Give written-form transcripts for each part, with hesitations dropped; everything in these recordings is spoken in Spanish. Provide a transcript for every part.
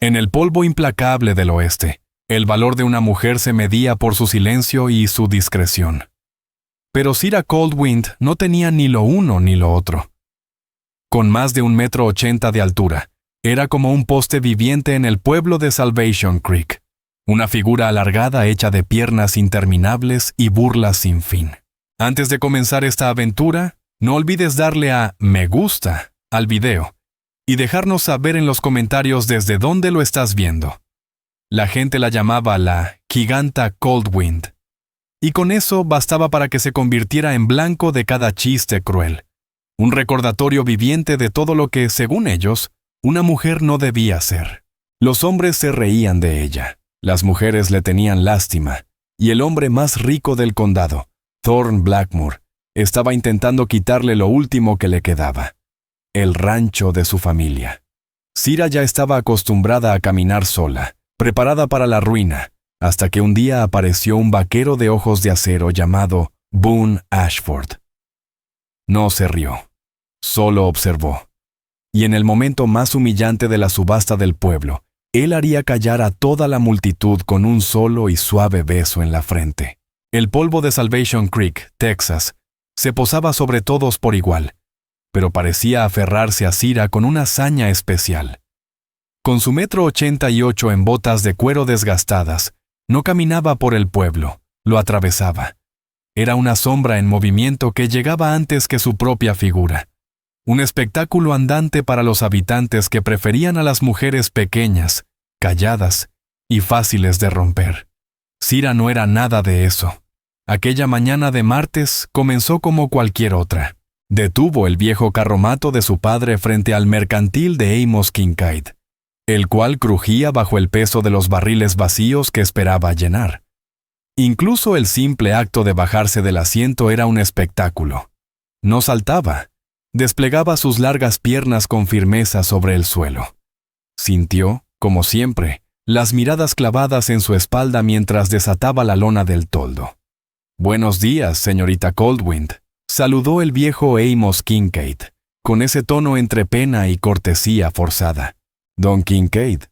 En el polvo implacable del oeste, el valor de una mujer se medía por su silencio y su discreción. Pero Cira Coldwind no tenía ni lo uno ni lo otro. Con más de 1,80 m de altura, era como un poste viviente en el pueblo de Salvation Creek, una figura alargada hecha de piernas interminables y burlas sin fin. Antes de comenzar esta aventura, no olvides darle a me gusta al video y dejarnos saber en los comentarios desde dónde lo estás viendo. La gente la llamaba la Giganta Coldwind, y con eso bastaba para que se convirtiera en blanco de cada chiste cruel, un recordatorio viviente de todo lo que, según ellos, una mujer no debía ser. Los hombres se reían de ella, las mujeres le tenían lástima, y el hombre más rico del condado, Thorne Blackmore, estaba intentando quitarle lo último que le quedaba: el rancho de su familia. Cira ya estaba acostumbrada a caminar sola, preparada para la ruina, hasta que un día apareció un vaquero de ojos de acero llamado Boone Ashford. No se rió, solo observó. Y en el momento más humillante de la subasta del pueblo, él haría callar a toda la multitud con un solo y suave beso en la frente. El polvo de Salvation Creek, Texas, se posaba sobre todos por igual, pero parecía aferrarse a Cira con una saña especial. Con su 1,88 m en botas de cuero desgastadas, no caminaba por el pueblo, lo atravesaba. Era una sombra en movimiento que llegaba antes que su propia figura. Un espectáculo andante para los habitantes que preferían a las mujeres pequeñas, calladas y fáciles de romper. Cira no era nada de eso. Aquella mañana de martes comenzó como cualquier otra. Detuvo el viejo carromato de su padre frente al mercantil de Amos Kincaid, el cual crujía bajo el peso de los barriles vacíos que esperaba llenar. Incluso el simple acto de bajarse del asiento era un espectáculo. No saltaba, desplegaba sus largas piernas con firmeza sobre el suelo. Sintió, como siempre, las miradas clavadas en su espalda mientras desataba la lona del toldo. «Buenos días, señorita Coldwind», saludó el viejo Amos Kincaid, con ese tono entre pena y cortesía forzada. «Don Kincaid»,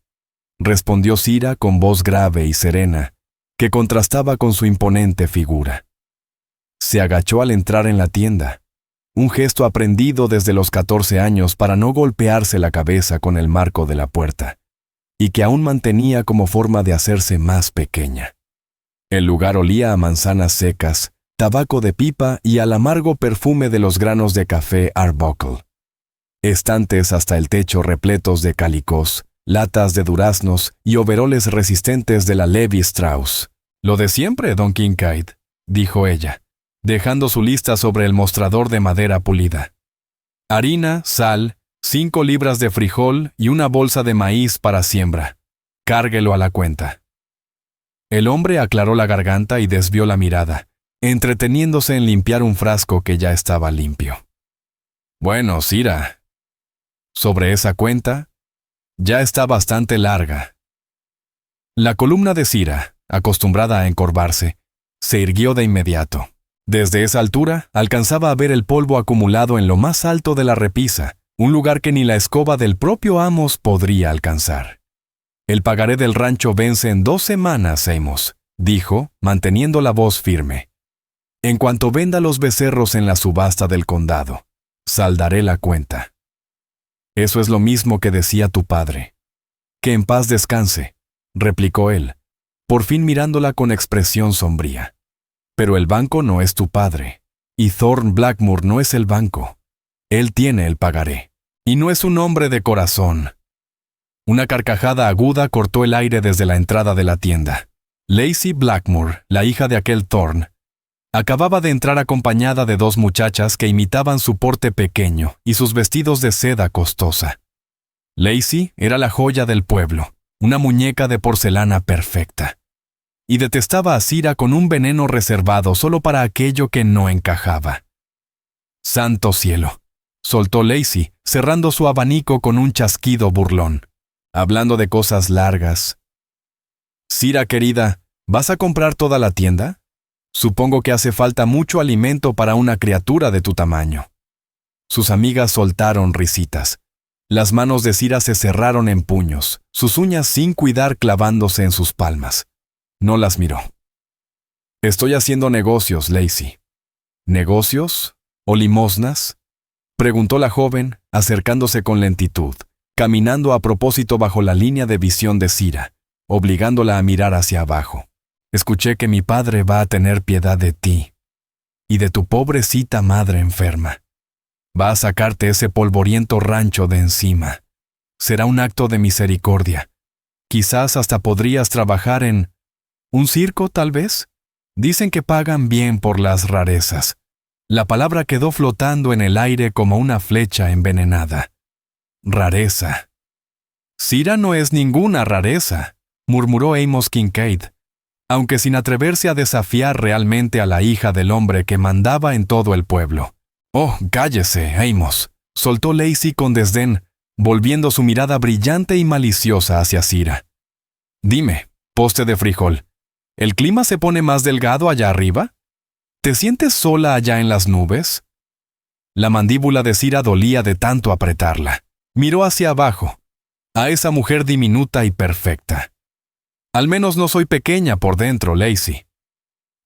respondió Cira con voz grave y serena, que contrastaba con su imponente figura. Se agachó al entrar en la tienda, un gesto aprendido desde los 14 años para no golpearse la cabeza con el marco de la puerta, y que aún mantenía como forma de hacerse más pequeña. El lugar olía a manzanas secas, tabaco de pipa y al amargo perfume de los granos de café Arbuckle. Estantes hasta el techo repletos de calicós, latas de duraznos y overoles resistentes de la Levi Strauss. «Lo de siempre, don Kincaid», dijo ella, dejando su lista sobre el mostrador de madera pulida. «Harina, sal, 5 libras de frijol y una bolsa de maíz para siembra. Cárguelo a la cuenta». El hombre aclaró la garganta y desvió la mirada, entreteniéndose en limpiar un frasco que ya estaba limpio. «Bueno, Cira, sobre esa cuenta, ya está bastante larga». La columna de Cira, acostumbrada a encorvarse, se irguió de inmediato. Desde esa altura, alcanzaba a ver el polvo acumulado en lo más alto de la repisa, un lugar que ni la escoba del propio Amos podría alcanzar. «El pagaré del rancho vence en 2 semanas, Amos», dijo, manteniendo la voz firme. «En cuanto venda los becerros en la subasta del condado, saldaré la cuenta». «Eso es lo mismo que decía tu padre». «Que en paz descanse», replicó él, por fin mirándola con expresión sombría. «Pero el banco no es tu padre, y Thorne Blackmore no es el banco. Él tiene el pagaré, y no es un hombre de corazón». Una carcajada aguda cortó el aire desde la entrada de la tienda. Lacey Blackmore, la hija de aquel Thorne, acababa de entrar acompañada de 2 muchachas que imitaban su porte pequeño y sus vestidos de seda costosa. Lacey era la joya del pueblo, una muñeca de porcelana perfecta, y detestaba a Cira con un veneno reservado solo para aquello que no encajaba. «Santo cielo», soltó Lacey, cerrando su abanico con un chasquido burlón, hablando de cosas largas. «Cira querida, ¿vas a comprar toda la tienda? Supongo que hace falta mucho alimento para una criatura de tu tamaño». Sus amigas soltaron risitas, Las manos de Cira se cerraron en puños, sus uñas sin cuidar clavándose en sus palmas. No las miró. «Estoy haciendo negocios, Lacey». «¿Negocios? ¿O limosnas?», preguntó la joven, acercándose con lentitud, caminando a propósito bajo la línea de visión de Cira, obligándola a mirar hacia abajo. «Escuché que mi padre va a tener piedad de ti y de tu pobrecita madre enferma. Va a sacarte ese polvoriento rancho de encima. Será un acto de misericordia. Quizás hasta podrías trabajar en un circo, tal vez. Dicen que pagan bien por las rarezas». La palabra quedó flotando en el aire como una flecha envenenada. Rareza. «Cira no es ninguna rareza», murmuró Amos Kincaid, aunque sin atreverse a desafiar realmente a la hija del hombre que mandaba en todo el pueblo. «Oh, cállese, Amos», soltó Lacey con desdén, volviendo su mirada brillante y maliciosa hacia Cira. «Dime, poste de frijol, ¿el clima se pone más delgado allá arriba? ¿Te sientes sola allá en las nubes?» La mandíbula de Cira dolía de tanto apretarla. Miró hacia abajo, a esa mujer diminuta y perfecta. «Al menos no soy pequeña por dentro, Lacey».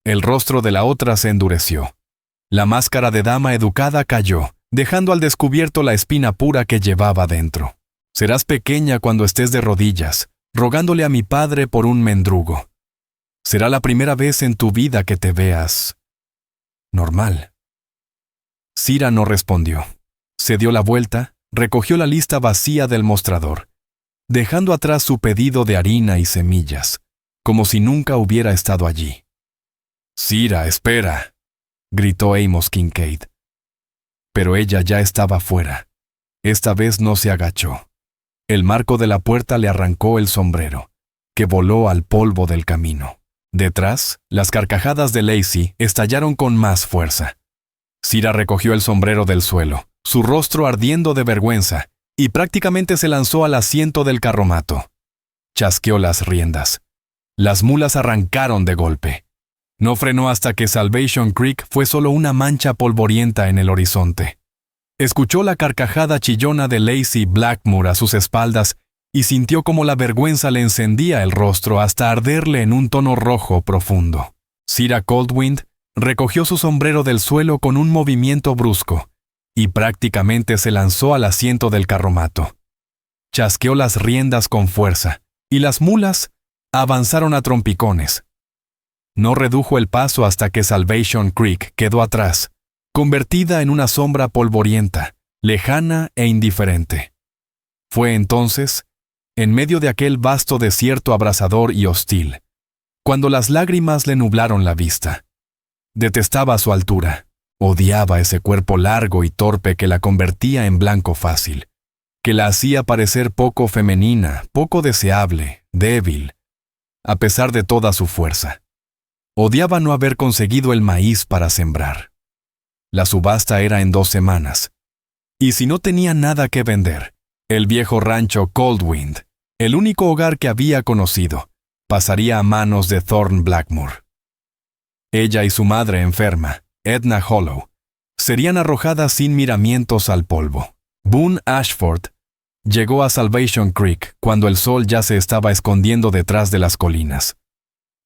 El rostro de la otra se endureció. La máscara de dama educada cayó, dejando al descubierto la espina pura que llevaba dentro. «Serás pequeña cuando estés de rodillas, rogándole a mi padre por un mendrugo. Será la primera vez en tu vida que te veas normal». Cira no respondió. Se dio la vuelta, recogió la lista vacía del mostrador, dejando atrás su pedido de harina y semillas, como si nunca hubiera estado allí. «Cira, espera», gritó Amos Kincaid. Pero ella ya estaba fuera. Esta vez no se agachó. El marco de la puerta le arrancó el sombrero, que voló al polvo del camino. Detrás, las carcajadas de Lacey estallaron con más fuerza. Cira recogió el sombrero del suelo, su rostro ardiendo de vergüenza, y prácticamente se lanzó al asiento del carromato. Chasqueó las riendas. Las mulas arrancaron de golpe. No frenó hasta que Salvation Creek fue solo una mancha polvorienta en el horizonte. Escuchó la carcajada chillona de Lacey Blackmore a sus espaldas y sintió como la vergüenza le encendía el rostro hasta arderle en un tono rojo profundo. Cira Coldwind recogió su sombrero del suelo con un movimiento brusco y prácticamente se lanzó al asiento del carromato. Chasqueó las riendas con fuerza y las mulas avanzaron a trompicones. No redujo el paso hasta que Salvation Creek quedó atrás, convertida en una sombra polvorienta, lejana e indiferente. Fue entonces, en medio de aquel vasto desierto abrasador y hostil, cuando las lágrimas le nublaron la vista. Detestaba su altura, odiaba ese cuerpo largo y torpe que la convertía en blanco fácil, que la hacía parecer poco femenina, poco deseable, débil, a pesar de toda su fuerza. Odiaba no haber conseguido el maíz para sembrar. La subasta era en 2 semanas. Y si no tenía nada que vender, el viejo rancho Coldwind, el único hogar que había conocido, pasaría a manos de Thorne Blackmore. Ella y su madre enferma, Edna Hollow, serían arrojadas sin miramientos al polvo. Boone Ashford llegó a Salvation Creek cuando el sol ya se estaba escondiendo detrás de las colinas.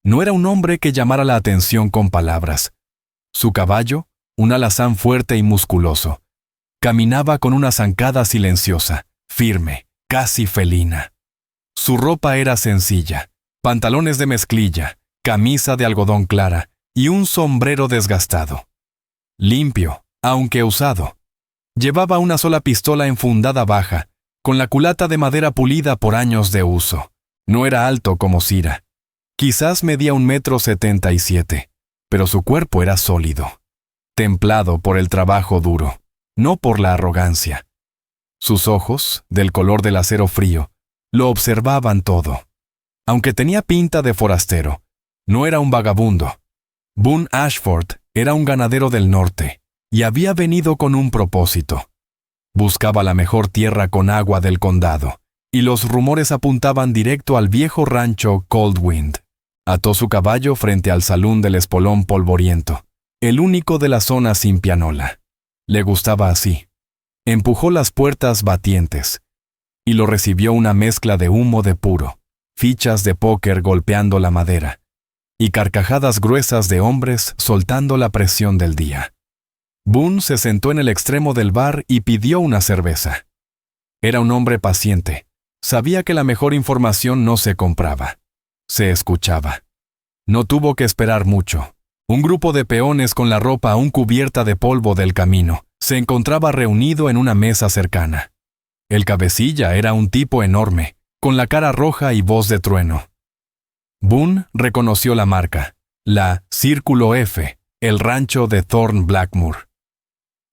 No era un hombre que llamara la atención con palabras. Su caballo, un alazán fuerte y musculoso, caminaba con una zancada silenciosa, firme, casi felina. Su ropa era sencilla, pantalones de mezclilla, camisa de algodón clara y un sombrero desgastado. Limpio, aunque usado. Llevaba una sola pistola enfundada baja, con la culata de madera pulida por años de uso. No era alto como Cira. Quizás medía 1,77 m, pero su cuerpo era sólido, templado por el trabajo duro, no por la arrogancia. Sus ojos, del color del acero frío, lo observaban todo. Aunque tenía pinta de forastero, no era un vagabundo. Boone Ashford era un ganadero del norte y había venido con un propósito. Buscaba la mejor tierra con agua del condado, y los rumores apuntaban directo al viejo rancho Coldwind. Ató su caballo frente al salón del espolón polvoriento, el único de la zona sin pianola. Le gustaba así. Empujó las puertas batientes y lo recibió una mezcla de humo de puro, fichas de póker golpeando la madera, y carcajadas gruesas de hombres soltando la presión del día. Boone se sentó en el extremo del bar y pidió una cerveza. Era un hombre paciente. Sabía que la mejor información no se compraba. Se escuchaba. No tuvo que esperar mucho. Un grupo de peones con la ropa aún cubierta de polvo del camino se encontraba reunido en una mesa cercana. El cabecilla era un tipo enorme, con la cara roja y voz de trueno. Boone reconoció la marca, la Círculo F, el rancho de Thorn Blackmoor.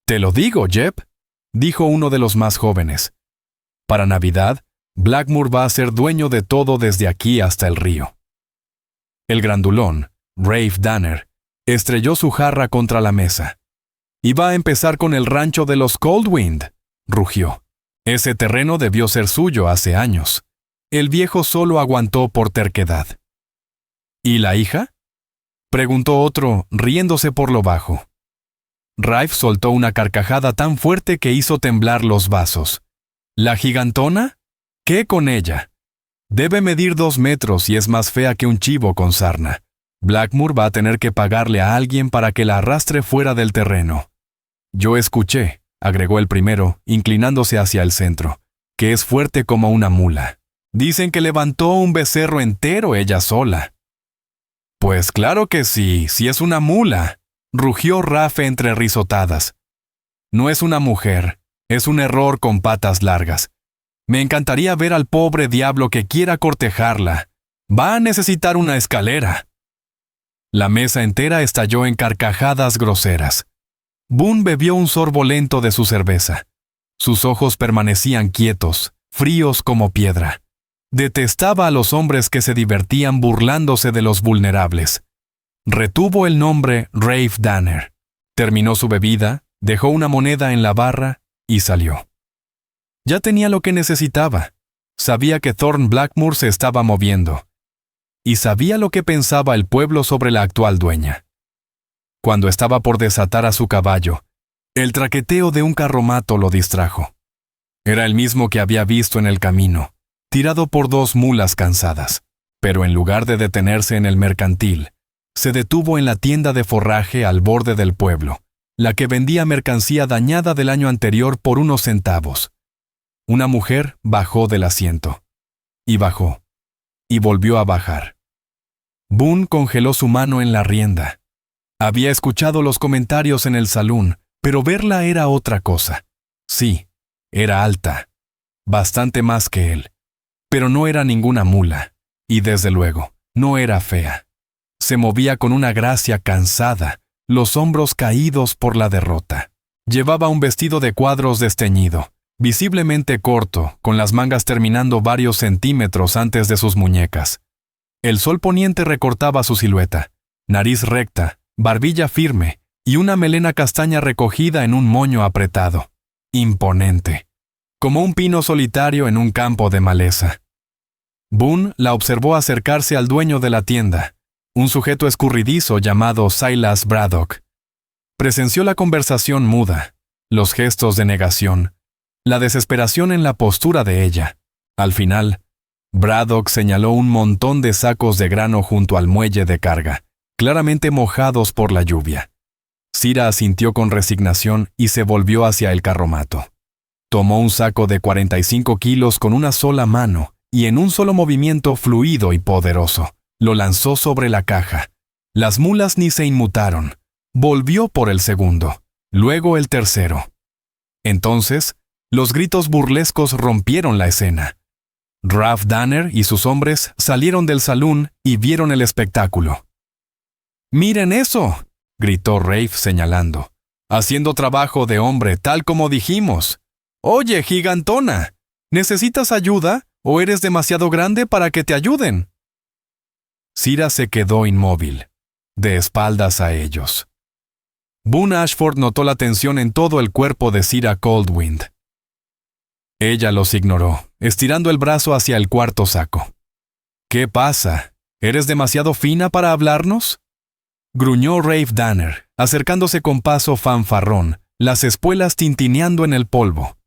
«Te lo digo, Jeb», dijo uno de los más jóvenes. «Para Navidad, Blackmoor va a ser dueño de todo desde aquí hasta el río». El grandulón, Rafe Danner, estrelló su jarra contra la mesa. «Y va a empezar con el rancho de los Coldwind», rugió. Ese terreno debió ser suyo hace años. El viejo solo aguantó por terquedad. «¿Y la hija?», preguntó otro, riéndose por lo bajo. Rafe soltó una carcajada tan fuerte que hizo temblar los vasos. «¿La gigantona? ¿Qué con ella? Debe medir 2 metros y es más fea que un chivo con sarna. Blackmoor va a tener que pagarle a alguien para que la arrastre fuera del terreno». «Yo escuché», agregó el primero, inclinándose hacia el centro, «que es fuerte como una mula. Dicen que levantó un becerro entero ella sola». «Pues claro que sí, si es una mula», rugió Rafe entre risotadas. «No es una mujer, es un error con patas largas. Me encantaría ver al pobre diablo que quiera cortejarla. Va a necesitar una escalera». La mesa entera estalló en carcajadas groseras. Boone bebió un sorbo lento de su cerveza. Sus ojos permanecían quietos, fríos como piedra. Detestaba a los hombres que se divertían burlándose de los vulnerables. Retuvo el nombre Rafe Danner. Terminó su bebida, dejó una moneda en la barra y salió. Ya tenía lo que necesitaba. Sabía que Thorn Blackmoor se estaba moviendo. Y sabía lo que pensaba el pueblo sobre la actual dueña. Cuando estaba por desatar a su caballo, el traqueteo de un carromato lo distrajo. Era el mismo que había visto en el camino, tirado por 2 mulas cansadas, pero en lugar de detenerse en el mercantil, se detuvo en la tienda de forraje al borde del pueblo, la que vendía mercancía dañada del año anterior por unos centavos. Una mujer bajó del asiento. Y bajó. Y volvió a bajar. Boone congeló su mano en la rienda. Había escuchado los comentarios en el salón, pero verla era otra cosa. Sí, era alta. Bastante más que él. Pero no era ninguna mula. Y desde luego, no era fea. Se movía con una gracia cansada, los hombros caídos por la derrota. Llevaba un vestido de cuadros desteñido, visiblemente corto, con las mangas terminando varios centímetros antes de sus muñecas. El sol poniente recortaba su silueta, nariz recta, barbilla firme y una melena castaña recogida en un moño apretado. Imponente, como un pino solitario en un campo de maleza. Boone la observó acercarse al dueño de la tienda, un sujeto escurridizo llamado Silas Braddock. Presenció la conversación muda, los gestos de negación, la desesperación en la postura de ella. Al final, Braddock señaló un montón de sacos de grano junto al muelle de carga, claramente mojados por la lluvia. Cira asintió con resignación y se volvió hacia el carromato. Tomó un saco de 45 kilos con una sola mano y en un solo movimiento fluido y poderoso, lo lanzó sobre la caja. Las mulas ni se inmutaron. Volvió por el segundo, luego el tercero. Entonces, los gritos burlescos rompieron la escena. Rafe Danner y sus hombres salieron del salón y vieron el espectáculo. «¡Miren eso!», gritó Rafe señalando. «Haciendo trabajo de hombre, tal como dijimos. Oye, gigantona, ¿necesitas ayuda o eres demasiado grande para que te ayuden?». Cira se quedó inmóvil, de espaldas a ellos. Boone Ashford notó la tensión en todo el cuerpo de Cira Coldwind. Ella los ignoró, estirando el brazo hacia el cuarto saco. «¿Qué pasa? ¿Eres demasiado fina para hablarnos?», gruñó Rafe Danner, acercándose con paso fanfarrón, las espuelas tintineando en el polvo.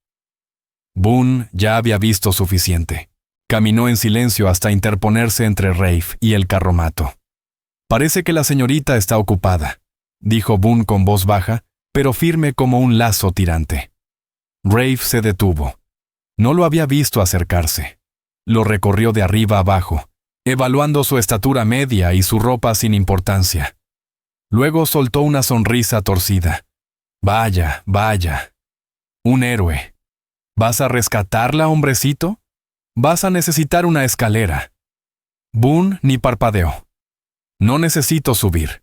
Boone ya había visto suficiente. Caminó en silencio hasta interponerse entre Rafe y el carromato. «Parece que la señorita está ocupada», dijo Boone con voz baja, pero firme como un lazo tirante. Rafe se detuvo. No lo había visto acercarse. Lo recorrió de arriba abajo, evaluando su estatura media y su ropa sin importancia. Luego soltó una sonrisa torcida. «Vaya, vaya. Un héroe. ¿Vas a rescatarla, hombrecito? Vas a necesitar una escalera». Boone ni parpadeó. «No necesito subir,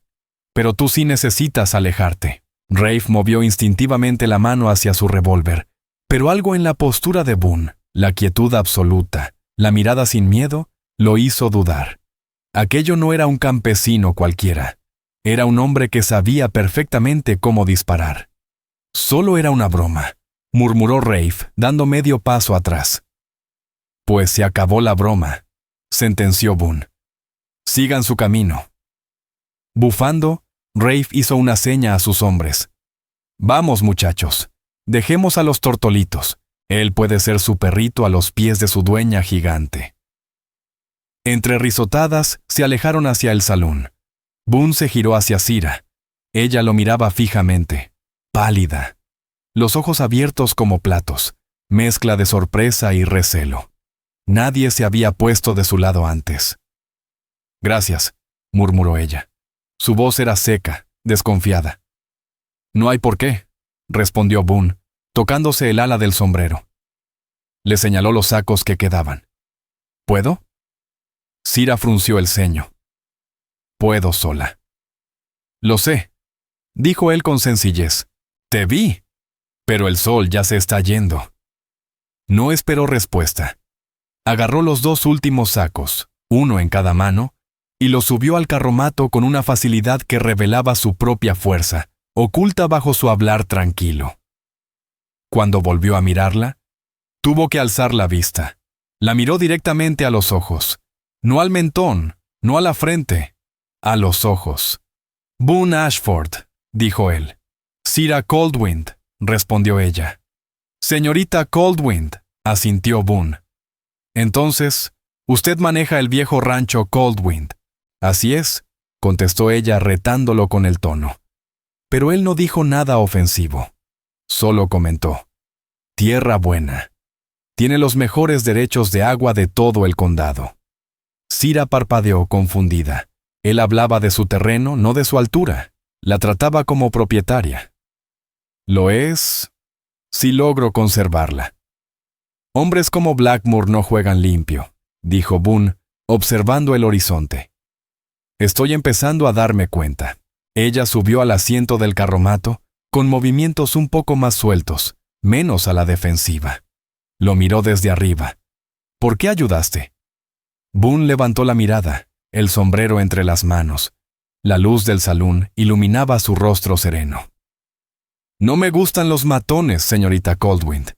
pero tú sí necesitas alejarte». Rafe movió instintivamente la mano hacia su revólver, pero algo en la postura de Boone, la quietud absoluta, la mirada sin miedo, lo hizo dudar. Aquello no era un campesino cualquiera. Era un hombre que sabía perfectamente cómo disparar. «Solo era una broma», murmuró Rafe, dando medio paso atrás. «Pues se acabó la broma», sentenció Boone. «Sigan su camino». Bufando, Rafe hizo una seña a sus hombres. «Vamos, muchachos. Dejemos a los tortolitos. Él puede ser su perrito a los pies de su dueña gigante». Entre risotadas, se alejaron hacia el salón. Boone se giró hacia Cira. Ella lo miraba fijamente, pálida, los ojos abiertos como platos, mezcla de sorpresa y recelo. Nadie se había puesto de su lado antes. «Gracias», murmuró ella. Su voz era seca, desconfiada. «No hay por qué», respondió Boone, tocándose el ala del sombrero. Le señaló los sacos que quedaban. «¿Puedo?» Cira frunció el ceño. «Puedo sola». «Lo sé», dijo él con sencillez. «Te vi, pero el sol ya se está yendo». No esperó respuesta. Agarró los 2 últimos sacos, uno en cada mano, y los subió al carromato con una facilidad que revelaba su propia fuerza, oculta bajo su hablar tranquilo. Cuando volvió a mirarla, tuvo que alzar la vista. La miró directamente a los ojos. No al mentón, no a la frente, a los ojos. «Boone Ashford», dijo él. «Cira Coldwind», respondió ella. «Señorita Coldwind», asintió Boone. «Entonces, usted maneja el viejo rancho Coldwind». «Así es», contestó ella retándolo con el tono. Pero él no dijo nada ofensivo. Solo comentó: «Tierra buena. Tiene los mejores derechos de agua de todo el condado». Cira parpadeó confundida. Él hablaba de su terreno, no de su altura. La trataba como propietaria. «Lo es, si logro conservarla». «Hombres como Blackmore no juegan limpio», dijo Boone, observando el horizonte. «Estoy empezando a darme cuenta». Ella subió al asiento del carromato, con movimientos un poco más sueltos, menos a la defensiva. Lo miró desde arriba. «¿Por qué ayudaste?» Boone levantó la mirada, el sombrero entre las manos. La luz del salón iluminaba su rostro sereno. «No me gustan los matones, señorita Coldwind,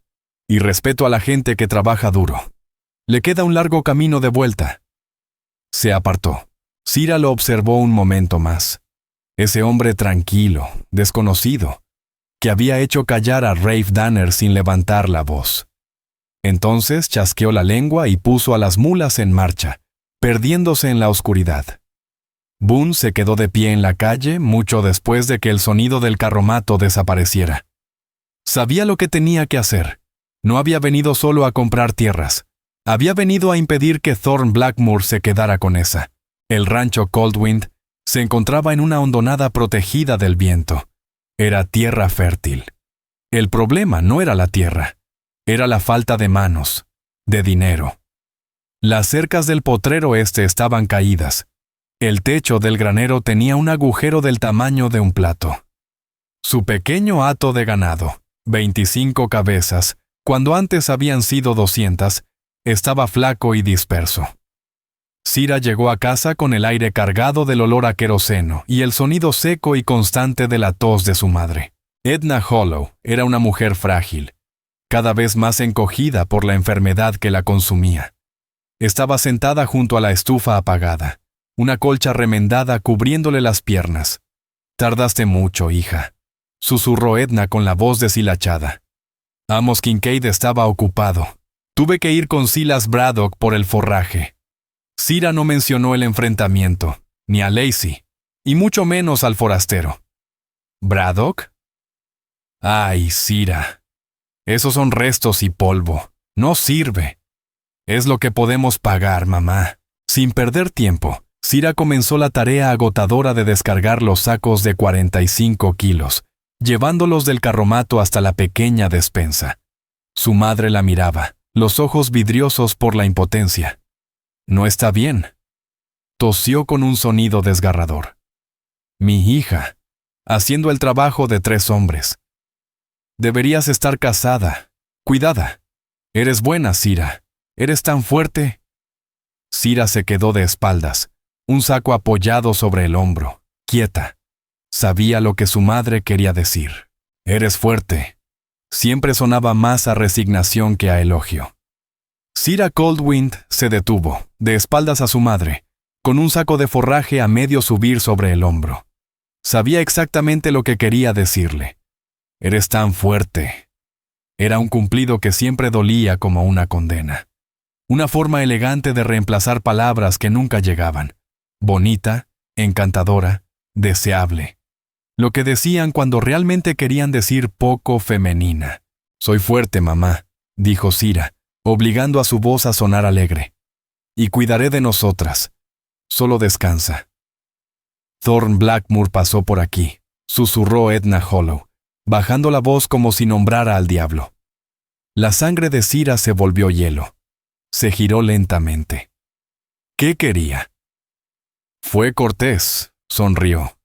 y respeto a la gente que trabaja duro. Le queda un largo camino de vuelta». Se apartó. Cira lo observó un momento más. Ese hombre tranquilo, desconocido, que había hecho callar a Rafe Danner sin levantar la voz. Entonces chasqueó la lengua y puso a las mulas en marcha, perdiéndose en la oscuridad. Boone se quedó de pie en la calle mucho después de que el sonido del carromato desapareciera. Sabía lo que tenía que hacer. No había venido solo a comprar tierras. Había venido a impedir que Thorne Blackmore se quedara con esa. El rancho Coldwind se encontraba en una hondonada protegida del viento. Era tierra fértil. El problema no era la tierra. Era la falta de manos, de dinero. Las cercas del potrero estaban caídas. El techo del granero tenía un agujero del tamaño de un plato. Su pequeño hato de ganado, 25 cabezas, cuando antes habían sido 200, estaba flaco y disperso. Cira llegó a casa con el aire cargado del olor a queroseno y el sonido seco y constante de la tos de su madre. Edna Hollow era una mujer frágil, cada vez más encogida por la enfermedad que la consumía. Estaba sentada junto a la estufa apagada, una colcha remendada cubriéndole las piernas. «Tardaste mucho, hija», susurró Edna con la voz deshilachada. Amos Kincaid estaba ocupado. Tuve que ir con Silas Braddock por el forraje. Sira no mencionó el enfrentamiento, ni a Lacey, y mucho menos al forastero. ¿Braddock? Ay, Sira. Esos son restos y polvo. No sirve. Es lo que podemos pagar, mamá. Sin perder tiempo, Sira comenzó la tarea agotadora de descargar los sacos de 45 kilos, llevándolos del carromato hasta la pequeña despensa. Su madre la miraba, los ojos vidriosos por la impotencia. No está bien. Tosió con un sonido desgarrador. Mi hija, haciendo el trabajo de 3 hombres. Deberías estar casada, cuidada. Eres buena, Sira. Eres tan fuerte. Sira se quedó de espaldas, un saco apoyado sobre el hombro, quieta. Sabía lo que su madre quería decir. Eres fuerte. Siempre sonaba más a resignación que a elogio. Sira Coldwind se detuvo, de espaldas a su madre, con un saco de forraje a medio subir sobre el hombro. Sabía exactamente lo que quería decirle. Eres tan fuerte. Era un cumplido que siempre dolía como una condena. Una forma elegante de reemplazar palabras que nunca llegaban. Bonita, encantadora, deseable. Lo que decían cuando realmente querían decir poco femenina. Soy fuerte, mamá, dijo Sira, obligando a su voz a sonar alegre. Y cuidaré de nosotras. Solo descansa. Thorne Blackmore pasó por aquí, susurró Edna Hollow, bajando la voz como si nombrara al diablo. La sangre de Sira se volvió hielo. Se giró lentamente. ¿Qué quería? Fue cortés, sonrió.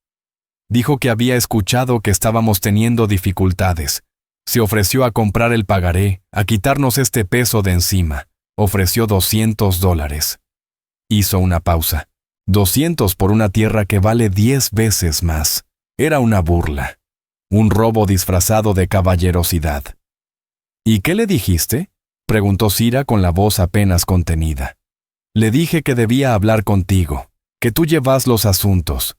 Dijo que había escuchado que estábamos teniendo dificultades. Se ofreció a comprar el pagaré, a quitarnos este peso de encima. Ofreció $200. Hizo una pausa. 200 por una tierra que vale 10 veces más. Era una burla. Un robo disfrazado de caballerosidad. ¿Y qué le dijiste?, preguntó Sira con la voz apenas contenida. Le dije que debía hablar contigo, que tú llevas los asuntos.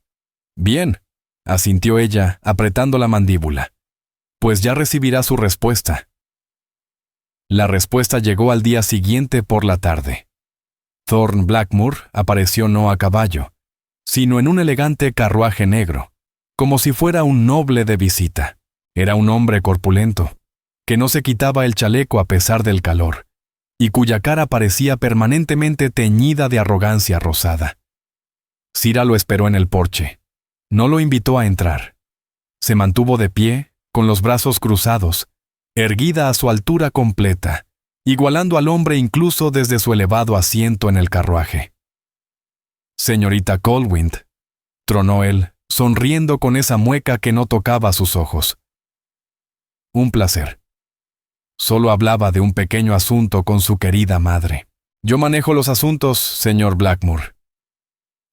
Bien, asintió ella, apretando la mandíbula. Pues ya recibirá su respuesta. La respuesta llegó al día siguiente por la tarde. Thorne Blackmore apareció no a caballo, sino en un elegante carruaje negro, como si fuera un noble de visita. Era un hombre corpulento, que no se quitaba el chaleco a pesar del calor, y cuya cara parecía permanentemente teñida de arrogancia rosada. Sira lo esperó en el porche. No lo invitó a entrar. Se mantuvo de pie, con los brazos cruzados, erguida a su altura completa, igualando al hombre incluso desde su elevado asiento en el carruaje. Señorita Coldwind, tronó él, sonriendo con esa mueca que no tocaba sus ojos. Un placer. Solo hablaba de un pequeño asunto con su querida madre. Yo manejo los asuntos, señor Blackmore.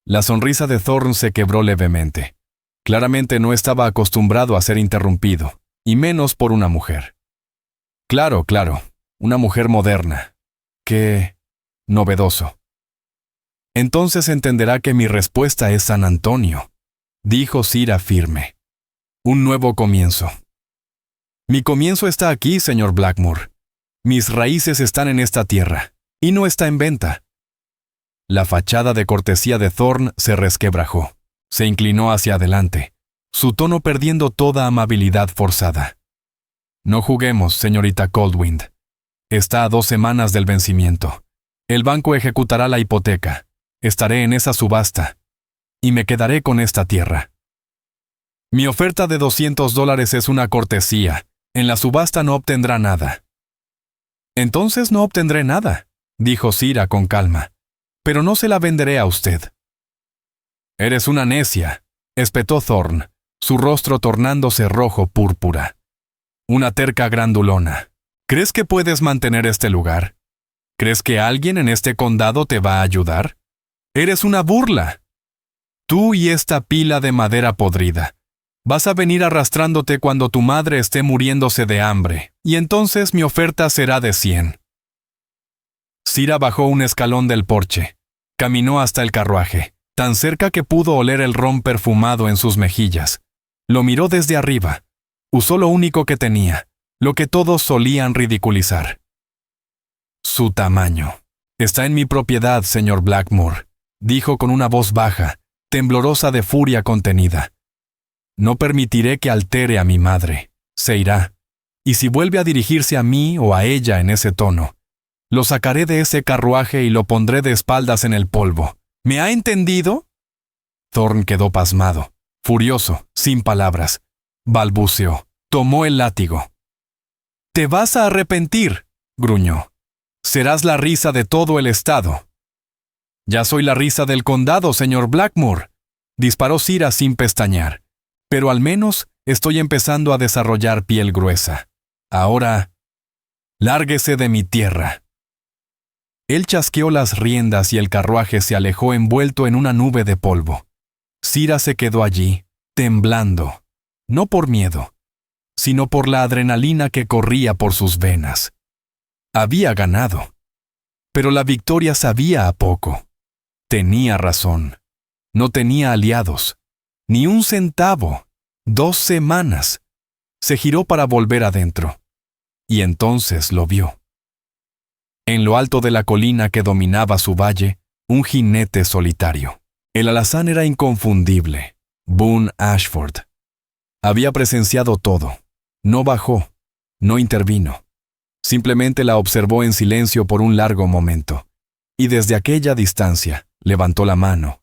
La sonrisa de Thorne se quebró levemente. Claramente no estaba acostumbrado a ser interrumpido, y menos por una mujer. Claro, una mujer moderna. Qué novedoso. Entonces entenderá que mi respuesta es San Antonio, dijo Sira firme. Un nuevo comienzo. Mi comienzo está aquí, señor Blackmore. Mis raíces están en esta tierra, y no está en venta. La fachada de cortesía de Thorne se resquebrajó. Se inclinó hacia adelante, su tono perdiendo toda amabilidad forzada. No juguemos, señorita Coldwind. Está a 2 semanas del vencimiento. El banco ejecutará la hipoteca. Estaré en esa subasta. Y me quedaré con esta tierra. Mi oferta de $200 es una cortesía. En la subasta no obtendrá nada. Entonces no obtendré nada, dijo Sira con calma. Pero no se la venderé a usted. Eres una necia, espetó Thorne, su rostro tornándose rojo púrpura. Una terca grandulona. ¿Crees que puedes mantener este lugar? ¿Crees que alguien en este condado te va a ayudar? Eres una burla. Tú y esta pila de madera podrida. Vas a venir arrastrándote cuando tu madre esté muriéndose de hambre, y entonces mi oferta será de 100. Sira bajó un escalón del porche. Caminó hasta el carruaje, tan cerca que pudo oler el ron perfumado en sus mejillas. Lo miró desde arriba. Usó lo único que tenía, lo que todos solían ridiculizar. Su tamaño. Está en mi propiedad, señor Blackmore, dijo con una voz baja, temblorosa de furia contenida. No permitiré que altere a mi madre. Se irá. Y si vuelve a dirigirse a mí o a ella en ese tono, lo sacaré de ese carruaje y lo pondré de espaldas en el polvo. ¿Me ha entendido? Thorne quedó pasmado, furioso, sin palabras. Balbuceó. Tomó el látigo. «Te vas a arrepentir», gruñó. «Serás la risa de todo el estado». «Ya soy la risa del condado, señor Blackmore», disparó Cira sin pestañear. «Pero al menos estoy empezando a desarrollar piel gruesa. Ahora, lárguese de mi tierra». Él chasqueó las riendas y el carruaje se alejó envuelto en una nube de polvo. Cira se quedó allí, temblando, no por miedo, sino por la adrenalina que corría por sus venas. Había ganado, pero la victoria sabía a poco. Tenía razón. No tenía aliados, ni un centavo. 2 semanas. Se giró para volver adentro, y entonces lo vio. En lo alto de la colina que dominaba su valle, un jinete solitario. El alazán era inconfundible. Boone Ashford. Había presenciado todo. No bajó, no intervino. Simplemente la observó en silencio por un largo momento, y desde aquella distancia levantó la mano,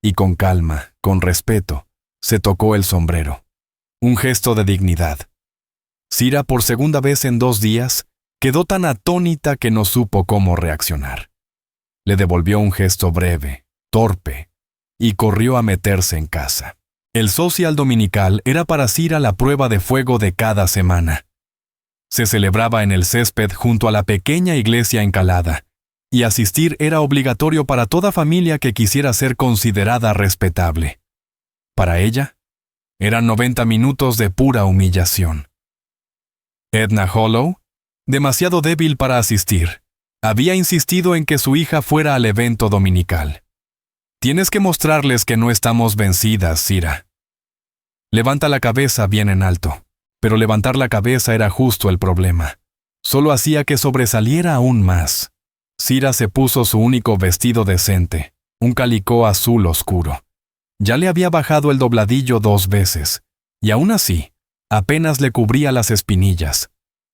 y con calma, con respeto, se tocó el sombrero. Un gesto de dignidad. Cira, por segunda vez en 2 días, quedó tan atónita que no supo cómo reaccionar. Le devolvió un gesto breve, torpe, y corrió a meterse en casa. El social dominical era para Cira la prueba de fuego de cada semana. Se celebraba en el césped junto a la pequeña iglesia encalada, y asistir era obligatorio para toda familia que quisiera ser considerada respetable. Para ella, eran 90 minutos de pura humillación. Edna Hollow, demasiado débil para asistir, había insistido en que su hija fuera al evento dominical. «Tienes que mostrarles que no estamos vencidas, Cira». Levanta la cabeza bien en alto, pero levantar la cabeza era justo el problema. Solo hacía que sobresaliera aún más. Cira se puso su único vestido decente, un calicó azul oscuro. Ya le había bajado el dobladillo 2 veces, y aún así, apenas le cubría las espinillas.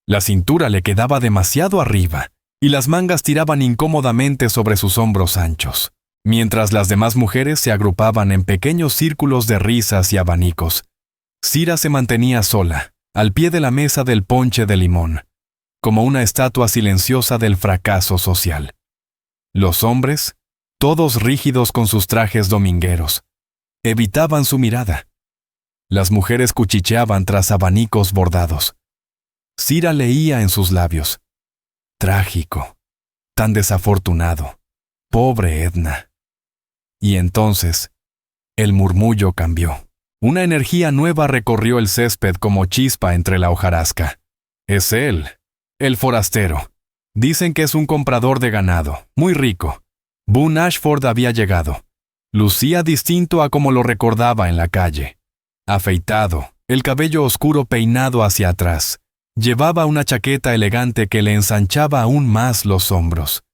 La cintura le quedaba demasiado arriba, y las mangas tiraban incómodamente sobre sus hombros anchos, mientras las demás mujeres se agrupaban en pequeños círculos de risas y abanicos. Cira se mantenía sola, al pie de la mesa del ponche de limón, como una estatua silenciosa del fracaso social. Los hombres, todos rígidos con sus trajes domingueros, evitaban su mirada. Las mujeres cuchicheaban tras abanicos bordados. Cira leía en sus labios. Trágico, tan desafortunado, pobre Edna. Y entonces, el murmullo cambió. Una energía nueva recorrió el césped como chispa entre la hojarasca. Es él, el forastero. Dicen que es un comprador de ganado, muy rico. Boone Ashford había llegado. Lucía distinto a como lo recordaba en la calle. Afeitado, el cabello oscuro peinado hacia atrás. Llevaba una chaqueta elegante que le ensanchaba aún más los hombros.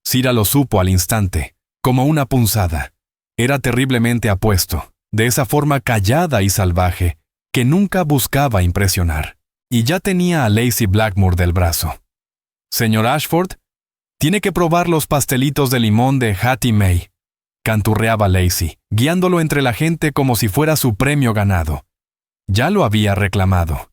Cira lo supo al instante, como una punzada. Era terriblemente apuesto, de esa forma callada y salvaje, que nunca buscaba impresionar. Y ya tenía a Lacey Blackmore del brazo. «Señor Ashford, tiene que probar los pastelitos de limón de Hattie May», canturreaba Lacey, guiándolo entre la gente como si fuera su premio ganado. Ya lo había reclamado.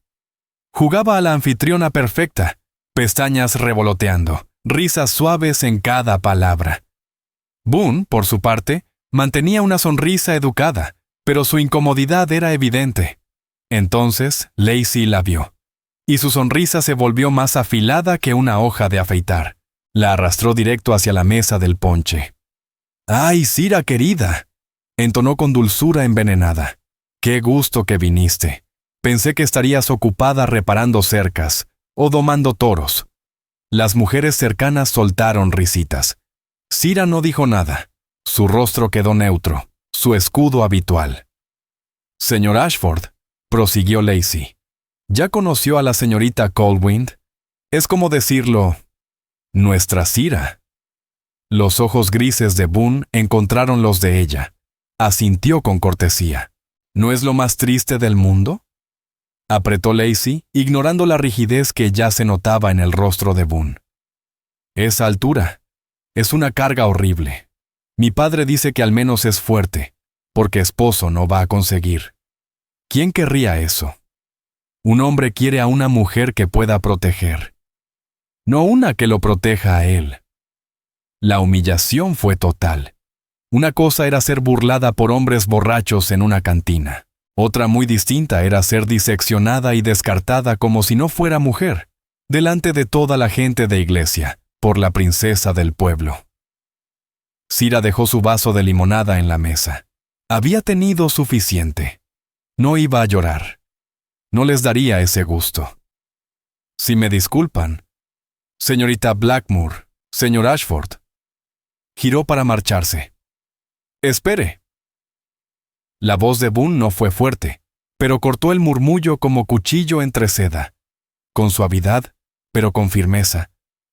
Jugaba a la anfitriona perfecta, pestañas revoloteando, risas suaves en cada palabra. Boone, por su parte, mantenía una sonrisa educada, pero su incomodidad era evidente. Entonces, Lacey la vio, y su sonrisa se volvió más afilada que una hoja de afeitar. La arrastró directo hacia la mesa del ponche. «¡Ay, Cira querida!», entonó con dulzura envenenada. «Qué gusto que viniste. Pensé que estarías ocupada reparando cercas o domando toros». Las mujeres cercanas soltaron risitas. Cira no dijo nada. Su rostro quedó neutro, su escudo habitual. «Señor Ashford», prosiguió Lacey, ¿Ya conoció a la señorita Coldwind? Es como decirlo, nuestra Cira. Los ojos grises de Boone encontraron los de ella. Asintió con cortesía. ¿No es lo más triste del mundo? Apretó Lacey, ignorando la rigidez que ya se notaba en el rostro de Boone. Esa altura es una carga horrible. Mi padre dice que al menos es fuerte, porque esposo no va a conseguir. ¿Quién querría eso? Un hombre quiere a una mujer que pueda proteger, no una que lo proteja a él. La humillación fue total. Una cosa era ser burlada por hombres borrachos en una cantina. Otra muy distinta era ser diseccionada y descartada como si no fuera mujer, delante de toda la gente de iglesia, por la princesa del pueblo. Cira dejó su vaso de limonada en la mesa. Había tenido suficiente. No iba a llorar. No les daría ese gusto. Si me disculpan, señorita Blackmore, señor Ashford. Giró para marcharse. Espere. La voz de Boone no fue fuerte, pero cortó el murmullo como cuchillo entre seda. Con suavidad, pero con firmeza,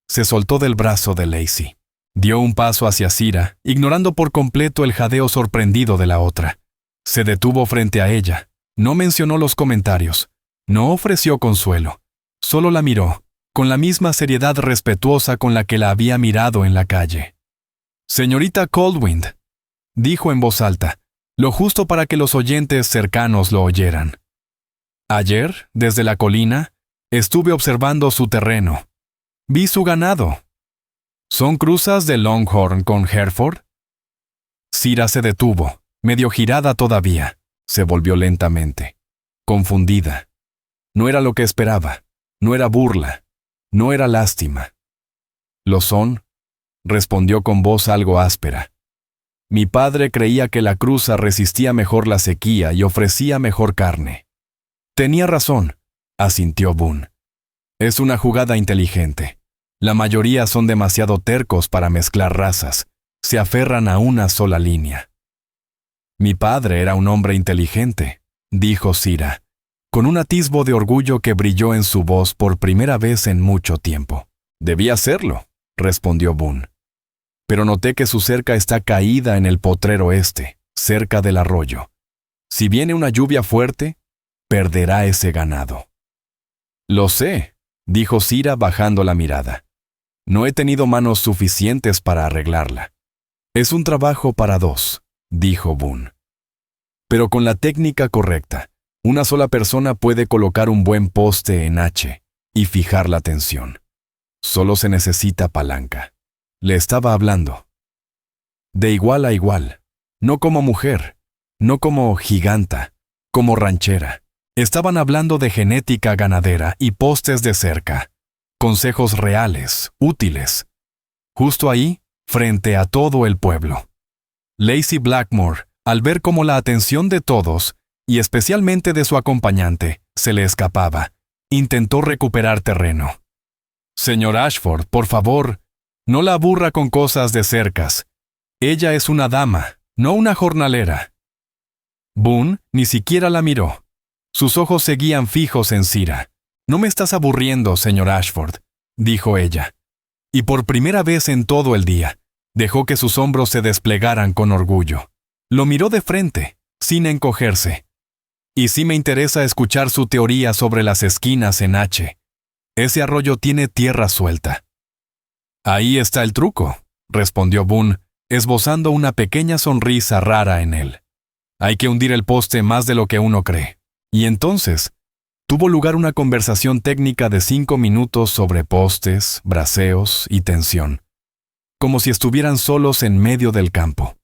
se soltó del brazo de Lacey. Dio un paso hacia Cira, ignorando por completo el jadeo sorprendido de la otra. Se detuvo frente a ella. No mencionó los comentarios. No ofreció consuelo. Solo la miró, con la misma seriedad respetuosa con la que la había mirado en la calle. «Señorita Coldwind», dijo en voz alta, lo justo para que los oyentes cercanos lo oyeran. «Ayer, desde la colina, estuve observando su terreno. Vi su ganado. ¿Son cruzas de Longhorn con Hereford?» Cira se detuvo, medio girada todavía. Se volvió lentamente, confundida. No era lo que esperaba, no era burla, no era lástima. «¿Lo son?», respondió con voz algo áspera. «Mi padre creía que la cruza resistía mejor la sequía y ofrecía mejor carne». «Tenía razón», asintió Boone. «Es una jugada inteligente. La mayoría son demasiado tercos para mezclar razas. Se aferran a una sola línea». «Mi padre era un hombre inteligente», dijo Cira, con un atisbo de orgullo que brilló en su voz por primera vez en mucho tiempo. «Debía serlo», respondió Boone. «Pero noté que su cerca está caída en el potrero este, cerca del arroyo. Si viene una lluvia fuerte, perderá ese ganado». «Lo sé», dijo Cira bajando la mirada. «No he tenido manos suficientes para arreglarla». «Es un trabajo para dos», dijo Boone. «Pero con la técnica correcta, una sola persona puede colocar un buen poste en H y fijar la tensión. Solo se necesita palanca». Le estaba hablando. De igual a igual, no como mujer, no como giganta, como ranchera. Estaban hablando de genética ganadera y postes de cerca. Consejos reales, útiles. Justo ahí, frente a todo el pueblo. Lacey Blackmore, al ver cómo la atención de todos, y especialmente de su acompañante, se le escapaba, intentó recuperar terreno. «Señor Ashford, por favor, no la aburra con cosas de cercas. Ella es una dama, no una jornalera». Boone ni siquiera la miró. Sus ojos seguían fijos en Cira. «No me estás aburriendo, señor Ashford», dijo ella. Y por primera vez en todo el día, dejó que sus hombros se desplegaran con orgullo. Lo miró de frente, sin encogerse. «Y sí me interesa escuchar su teoría sobre las esquinas en H. Ese arroyo tiene tierra suelta». «Ahí está el truco», respondió Boone, esbozando una pequeña sonrisa rara en él. «Hay que hundir el poste más de lo que uno cree». Y entonces, tuvo lugar una conversación técnica de 5 minutos sobre postes, braseos y tensión, como si estuvieran solos en medio del campo.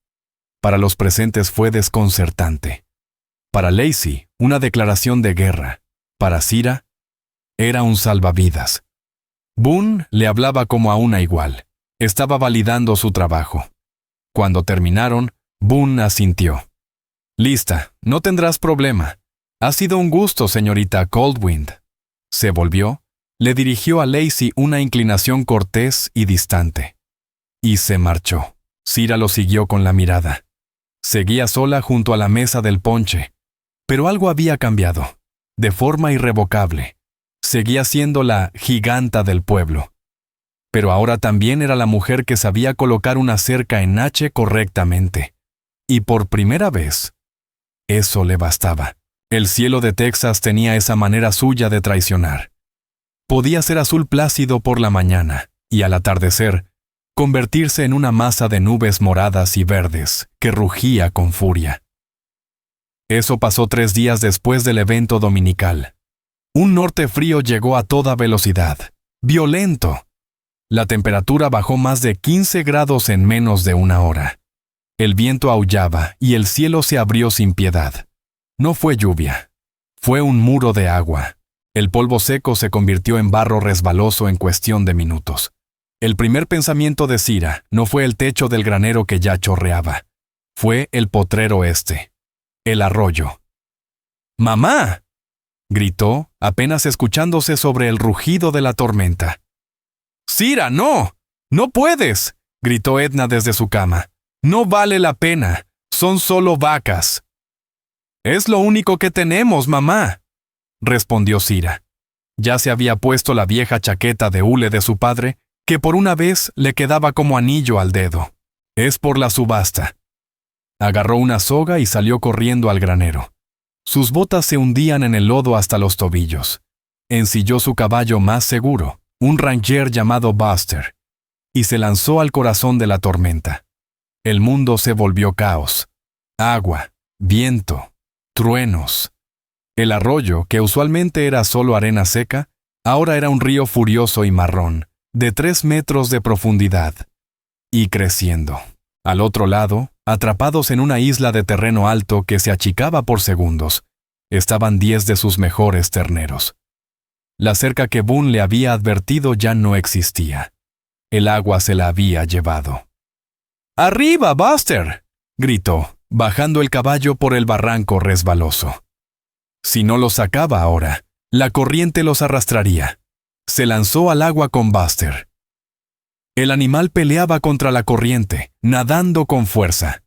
Para los presentes fue desconcertante. Para Lacey, una declaración de guerra. Para Cira, era un salvavidas. Boone le hablaba como a una igual. Estaba validando su trabajo. Cuando terminaron, Boone asintió. «Lista, no tendrás problema. Ha sido un gusto, señorita Coldwind». Se volvió, le dirigió a Lacey una inclinación cortés y distante. Y se marchó. Cira lo siguió con la mirada. Seguía sola junto a la mesa del ponche. Pero algo había cambiado, de forma irrevocable. Seguía siendo la giganta del pueblo. Pero ahora también era la mujer que sabía colocar una cerca en H correctamente. Y por primera vez, eso le bastaba. El cielo de Texas tenía esa manera suya de traicionar. Podía ser azul plácido por la mañana, y al atardecer, convertirse en una masa de nubes moradas y verdes que rugía con furia. Eso pasó 3 días después del evento dominical. Un norte frío llegó a toda velocidad, violento. La temperatura bajó más de 15 grados en menos de una hora. El viento aullaba y el cielo se abrió sin piedad. No fue lluvia, fue un muro de agua. El polvo seco se convirtió en barro resbaloso en cuestión de minutos. El primer pensamiento de Sira no fue el techo del granero que ya chorreaba. Fue el potrero el arroyo. ¡Mamá!, gritó, apenas escuchándose sobre el rugido de la tormenta. ¡Sira, no! ¡No puedes!, gritó Edna desde su cama. «No vale la pena. Son solo vacas». «Es lo único que tenemos, mamá», respondió Sira. Ya se había puesto la vieja chaqueta de hule de su padre, que por una vez le quedaba como anillo al dedo. «Es por la subasta». Agarró una soga y salió corriendo al granero. Sus botas se hundían en el lodo hasta los tobillos. Ensilló su caballo más seguro, un ranger llamado Buster, y se lanzó al corazón de la tormenta. El mundo se volvió caos. Agua, viento, truenos. El arroyo, que usualmente era solo arena seca, ahora era un río furioso y marrón, de 3 metros de profundidad. Y creciendo. Al otro lado, atrapados en una isla de terreno alto que se achicaba por segundos, estaban 10 de sus mejores terneros. La cerca que Boone le había advertido ya no existía. El agua se la había llevado. «¡Arriba, Buster!», gritó, bajando el caballo por el barranco resbaloso. Si no los sacaba ahora, la corriente los arrastraría. Se lanzó al agua con Buster. El animal peleaba contra la corriente, nadando con fuerza.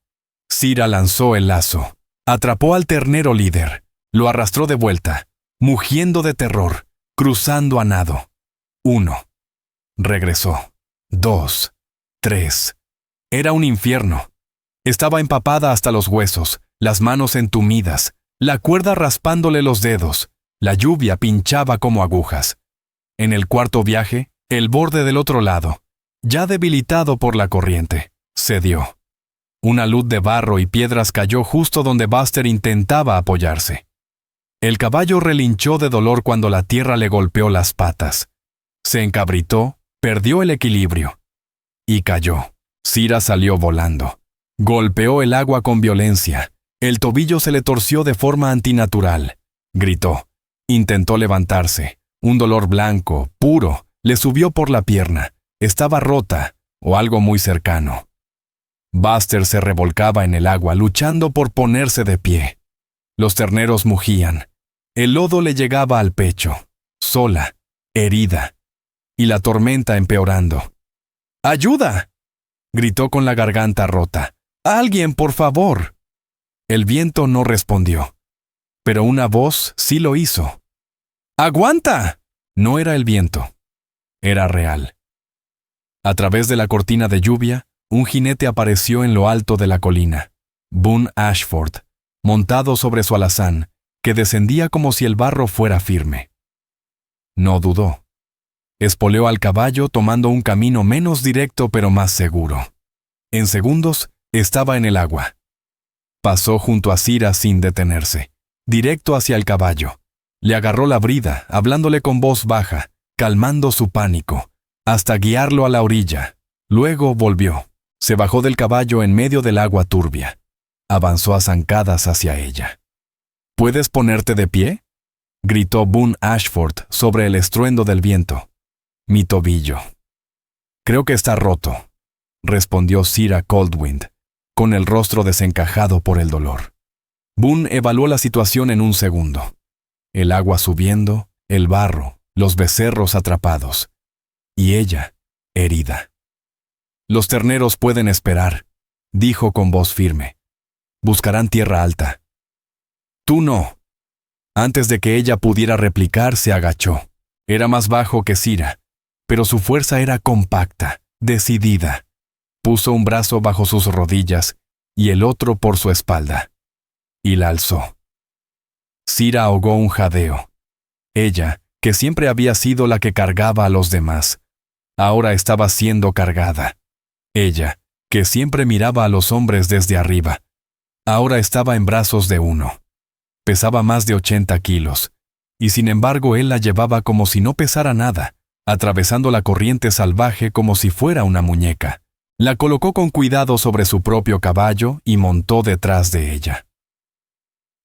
Sira lanzó el lazo, atrapó al ternero líder, lo arrastró de vuelta, mugiendo de terror, cruzando a nado. 1. Regresó. 2. 3. Era un infierno. Estaba empapada hasta los huesos, las manos entumidas, la cuerda raspándole los dedos, la lluvia pinchaba como agujas. En el cuarto viaje, el borde del otro lado, ya debilitado por la corriente, cedió. Una luz de barro y piedras cayó justo donde Buster intentaba apoyarse. El caballo relinchó de dolor cuando la tierra le golpeó las patas. Se encabritó, perdió el equilibrio y cayó. Sira salió volando. Golpeó el agua con violencia. El tobillo se le torció de forma antinatural. Gritó. Intentó levantarse. Un dolor blanco, puro, le subió por la pierna. Estaba rota, o algo muy cercano. Buster se revolcaba en el agua, luchando por ponerse de pie. Los terneros mugían. El lodo le llegaba al pecho, sola, herida, y la tormenta empeorando. «¡Ayuda!», gritó con la garganta rota. «¡Alguien, por favor!». El viento no respondió, pero una voz sí lo hizo. «¡Aguanta!». No era el viento, era real. A través de la cortina de lluvia, un jinete apareció en lo alto de la colina, Boone Ashford, montado sobre su alazán, que descendía como si el barro fuera firme. No dudó. Espoleó al caballo tomando un camino menos directo pero más seguro. En segundos, estaba en el agua. Pasó junto a Sira sin detenerse, directo hacia el caballo. Le agarró la brida, hablándole con voz baja, calmando su pánico, hasta guiarlo a la orilla. Luego volvió. Se bajó del caballo en medio del agua turbia. Avanzó a zancadas hacia ella. «¿Puedes ponerte de pie?», gritó Boone Ashford sobre el estruendo del viento. «Mi tobillo». «Creo que está roto», respondió Sira Coldwind, con el rostro desencajado por el dolor. Boone evaluó la situación en un segundo. El agua subiendo, el barro, los becerros atrapados. Y ella, herida. «Los terneros pueden esperar», dijo con voz firme. «Buscarán tierra alta». «Tú no». Antes de que ella pudiera replicar, se agachó. Era más bajo que Sira, pero su fuerza era compacta, decidida. Puso un brazo bajo sus rodillas y el otro por su espalda, y la alzó. Sira ahogó un jadeo. Ella, que siempre había sido la que cargaba a los demás, ahora estaba siendo cargada. Ella, que siempre miraba a los hombres desde arriba, ahora estaba en brazos de uno. Pesaba más de 80 kilos, y sin embargo él la llevaba como si no pesara nada, atravesando la corriente salvaje como si fuera una muñeca. La colocó con cuidado sobre su propio caballo y montó detrás de ella.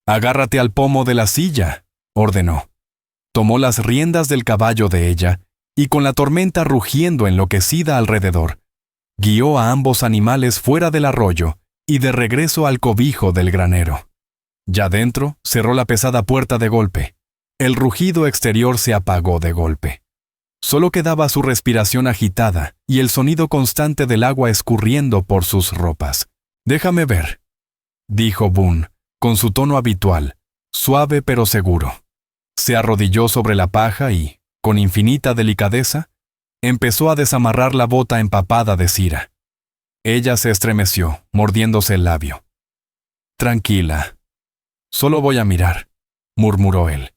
«Agárrate al pomo de la silla», ordenó. Tomó las riendas del caballo de ella y con la tormenta rugiendo enloquecida alrededor, guió a ambos animales fuera del arroyo y de regreso al cobijo del granero. Ya dentro, cerró la pesada puerta de golpe. El rugido exterior se apagó de golpe. Solo quedaba su respiración agitada y el sonido constante del agua escurriendo por sus ropas. «Déjame ver», dijo Boone, con su tono habitual, suave pero seguro. Se arrodilló sobre la paja y, con infinita delicadeza, empezó a desamarrar la bota empapada de Sira. Ella se estremeció, mordiéndose el labio. «Tranquila. Solo voy a mirar», murmuró él.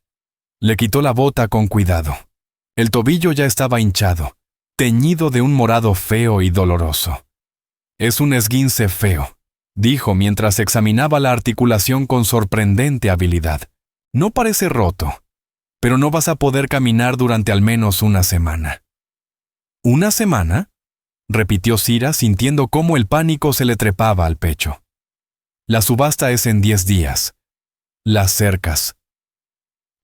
Le quitó la bota con cuidado. El tobillo ya estaba hinchado, teñido de un morado feo y doloroso. «Es un esguince feo», dijo mientras examinaba la articulación con sorprendente habilidad. «No parece roto, pero no vas a poder caminar durante al menos una semana». «¿Una semana?», repitió Sira sintiendo cómo el pánico se le trepaba al pecho. «La subasta es en 10 días. Las cercas».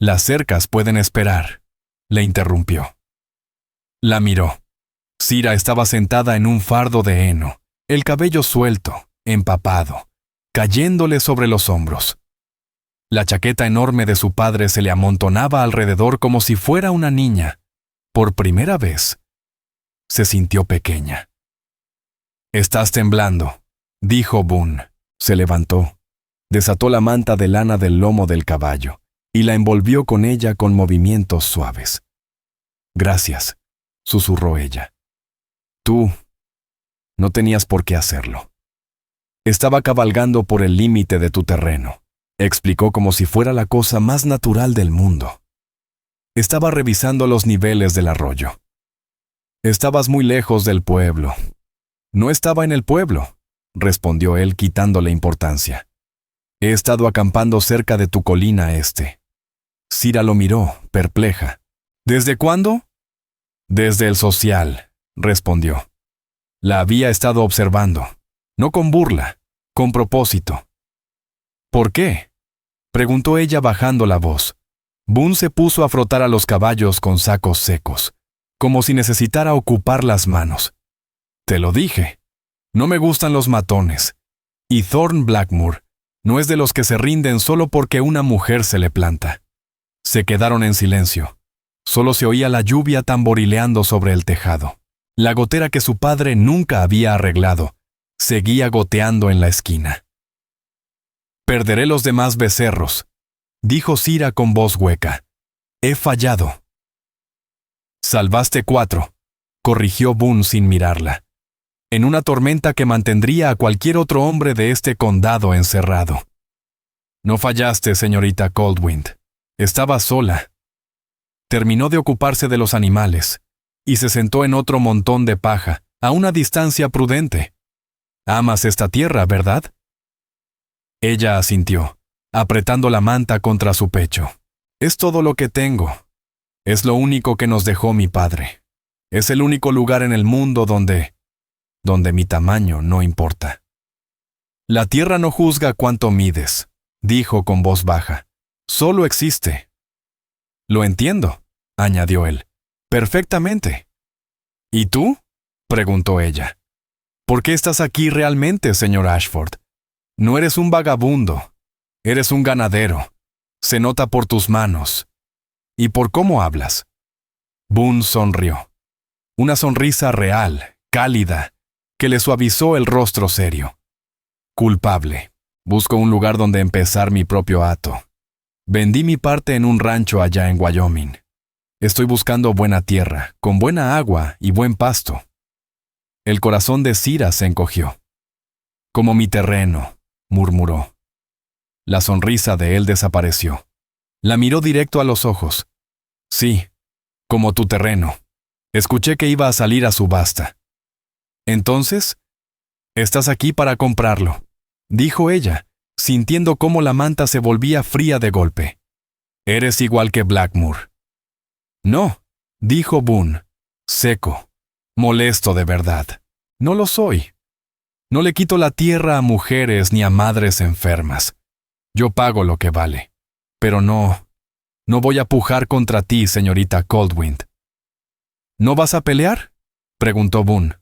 «Las cercas pueden esperar», le interrumpió. La miró. Sira estaba sentada en un fardo de heno, el cabello suelto, empapado, cayéndole sobre los hombros. La chaqueta enorme de su padre se le amontonaba alrededor como si fuera una niña. Por primera vez, se sintió pequeña. «Estás temblando», dijo Boone. Se levantó, desató la manta de lana del lomo del caballo y la envolvió con ella con movimientos suaves. «Gracias», susurró ella. «Tú no tenías por qué hacerlo». «Estaba cabalgando por el límite de tu terreno», explicó como si fuera la cosa más natural del mundo. «Estaba revisando los niveles del arroyo». «Estabas muy lejos del pueblo». «No estaba en el pueblo», respondió él quitándole importancia. «He estado acampando cerca de tu colina este». Sira lo miró, perpleja. «¿Desde cuándo?» «Desde el social», respondió. La había estado observando, no con burla, con propósito. «¿Por qué?», preguntó ella bajando la voz. Boone se puso a frotar a los caballos con sacos secos, como si necesitara ocupar las manos. «Te lo dije. No me gustan los matones. Y Thorn Blackmoor no es de los que se rinden solo porque una mujer se le planta». Se quedaron en silencio. Solo se oía la lluvia tamborileando sobre el tejado. La gotera que su padre nunca había arreglado seguía goteando en la esquina. «Perderé los demás becerros», dijo Sira con voz hueca. «He fallado». «Salvaste 4», corrigió Boone sin mirarla. «En una tormenta que mantendría a cualquier otro hombre de este condado encerrado». «No fallaste, señorita Coldwind. Estaba sola». Terminó de ocuparse de los animales y se sentó en otro montón de paja, a una distancia prudente. «Amas esta tierra, ¿verdad?». Ella asintió, apretando la manta contra su pecho. «Es todo lo que tengo. Es lo único que nos dejó mi padre. Es el único lugar en el mundo donde mi tamaño no importa». «La tierra no juzga cuánto mides», dijo con voz baja. «Solo existe». «Lo entiendo», añadió él. «Perfectamente». «¿Y tú?», preguntó ella. «¿Por qué estás aquí realmente, señor Ashford? No eres un vagabundo. Eres un ganadero. Se nota por tus manos. Y por cómo hablas». Boone sonrió. Una sonrisa real, cálida, que le suavizó el rostro serio. «Culpable. Busco un lugar donde empezar mi propio hato. Vendí mi parte en un rancho allá en Wyoming. Estoy buscando buena tierra, con buena agua y buen pasto. El corazón de Cira se encogió. Como mi terreno, murmuró. La sonrisa de él desapareció. La miró directo a los ojos. Sí, como tu terreno. Escuché que iba a salir a subasta. Entonces, estás aquí para comprarlo, dijo ella, sintiendo cómo la manta se volvía fría de golpe. Eres igual que Blackmore. No, dijo Boone, seco, molesto de verdad. No lo soy. No le quito la tierra a mujeres ni a madres enfermas. Yo pago lo que vale. Pero no voy a pujar contra ti, señorita Coldwind. ¿No vas a pelear?, preguntó Boone.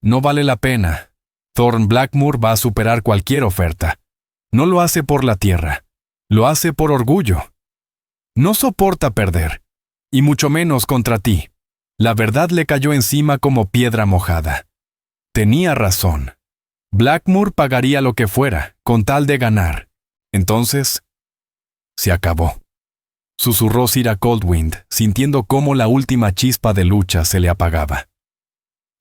No vale la pena. Thorne Blackmore va a superar cualquier oferta. No lo hace por la tierra. Lo hace por orgullo. No soporta perder, y mucho menos contra ti. La verdad le cayó encima como piedra mojada. Tenía razón. Blackmore pagaría lo que fuera, con tal de ganar. Entonces, se acabó. Susurró Cira Coldwind, sintiendo cómo la última chispa de lucha se le apagaba.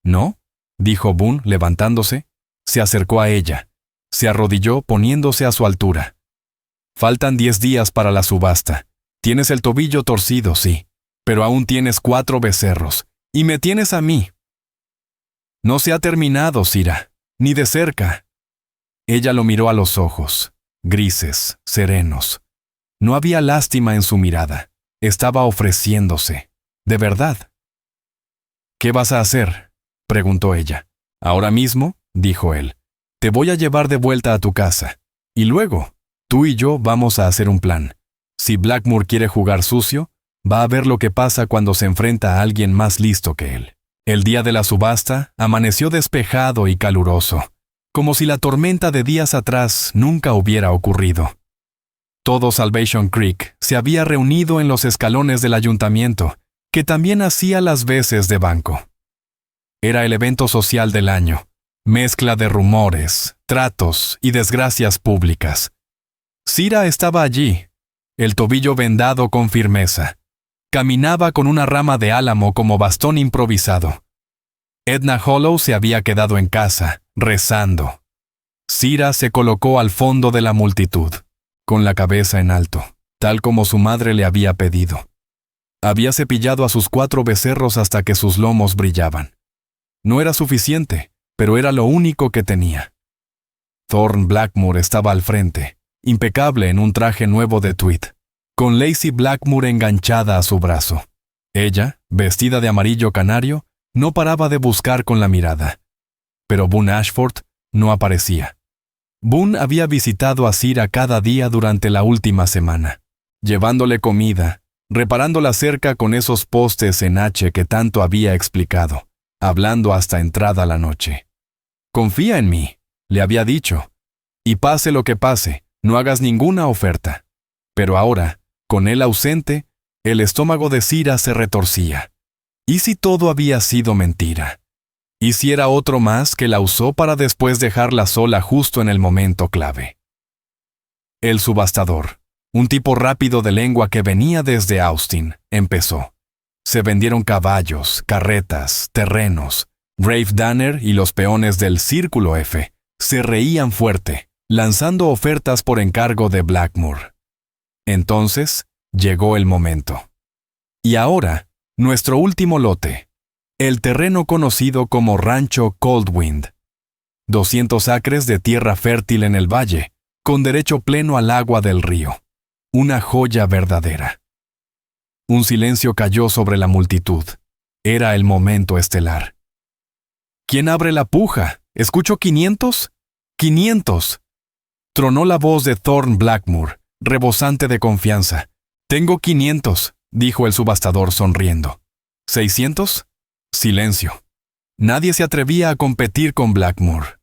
¿No?, dijo Boone, levantándose. Se acercó a ella. Se arrodilló, poniéndose a su altura. Faltan 10 días para la subasta. Tienes el tobillo torcido, sí, pero aún tienes 4 becerros, y me tienes a mí. No se ha terminado, Cira, ni de cerca. Ella lo miró a los ojos, grises, serenos. No había lástima en su mirada. Estaba ofreciéndose, de verdad. ¿Qué vas a hacer?, preguntó ella. Ahora mismo, dijo él, te voy a llevar de vuelta a tu casa. Y luego, tú y yo vamos a hacer un plan. Si Blackmore quiere jugar sucio, va a ver lo que pasa cuando se enfrenta a alguien más listo que él. El día de la subasta amaneció despejado y caluroso, como si la tormenta de días atrás nunca hubiera ocurrido. Todo Salvation Creek se había reunido en los escalones del ayuntamiento, que también hacía las veces de banco. Era el evento social del año, mezcla de rumores, tratos y desgracias públicas. Cira estaba allí, el tobillo vendado con firmeza. Caminaba con una rama de álamo como bastón improvisado. Edna Hollow se había quedado en casa, rezando. Cira se colocó al fondo de la multitud, con la cabeza en alto, tal como su madre le había pedido. Había cepillado a sus 4 becerros hasta que sus lomos brillaban. No era suficiente, pero era lo único que tenía. Thorne Blackmore estaba al frente, impecable en un traje nuevo de tweed, con Lacey Blackmore enganchada a su brazo. Ella, vestida de amarillo canario, no paraba de buscar con la mirada. Pero Boone Ashford no aparecía. Boone había visitado a Cira cada día durante la última semana, llevándole comida, reparando la cerca con esos postes en H que tanto había explicado, hablando hasta entrada la noche. Confía en mí, le había dicho, y pase lo que pase, no hagas ninguna oferta. Pero ahora, con él ausente, el estómago de Cira se retorcía. ¿Y si todo había sido mentira? ¿Y si era otro más que la usó para después dejarla sola justo en el momento clave? El subastador, un tipo rápido de lengua que venía desde Austin, empezó. Se vendieron caballos, carretas, terrenos. Rafe Danner y los peones del Círculo F se reían fuerte, lanzando ofertas por encargo de Blackmore. Entonces, llegó el momento. Y ahora, nuestro último lote, el terreno conocido como Rancho Coldwind. 200 acres de tierra fértil en el valle, con derecho pleno al agua del río. Una joya verdadera. Un silencio cayó sobre la multitud. Era el momento estelar. ¿Quién abre la puja? ¿Escucho 500? ¡500! Tronó la voz de Thorne Blackmore, rebosante de confianza. Tengo 500, dijo el subastador sonriendo. ¿600? Silencio. Nadie se atrevía a competir con Blackmore.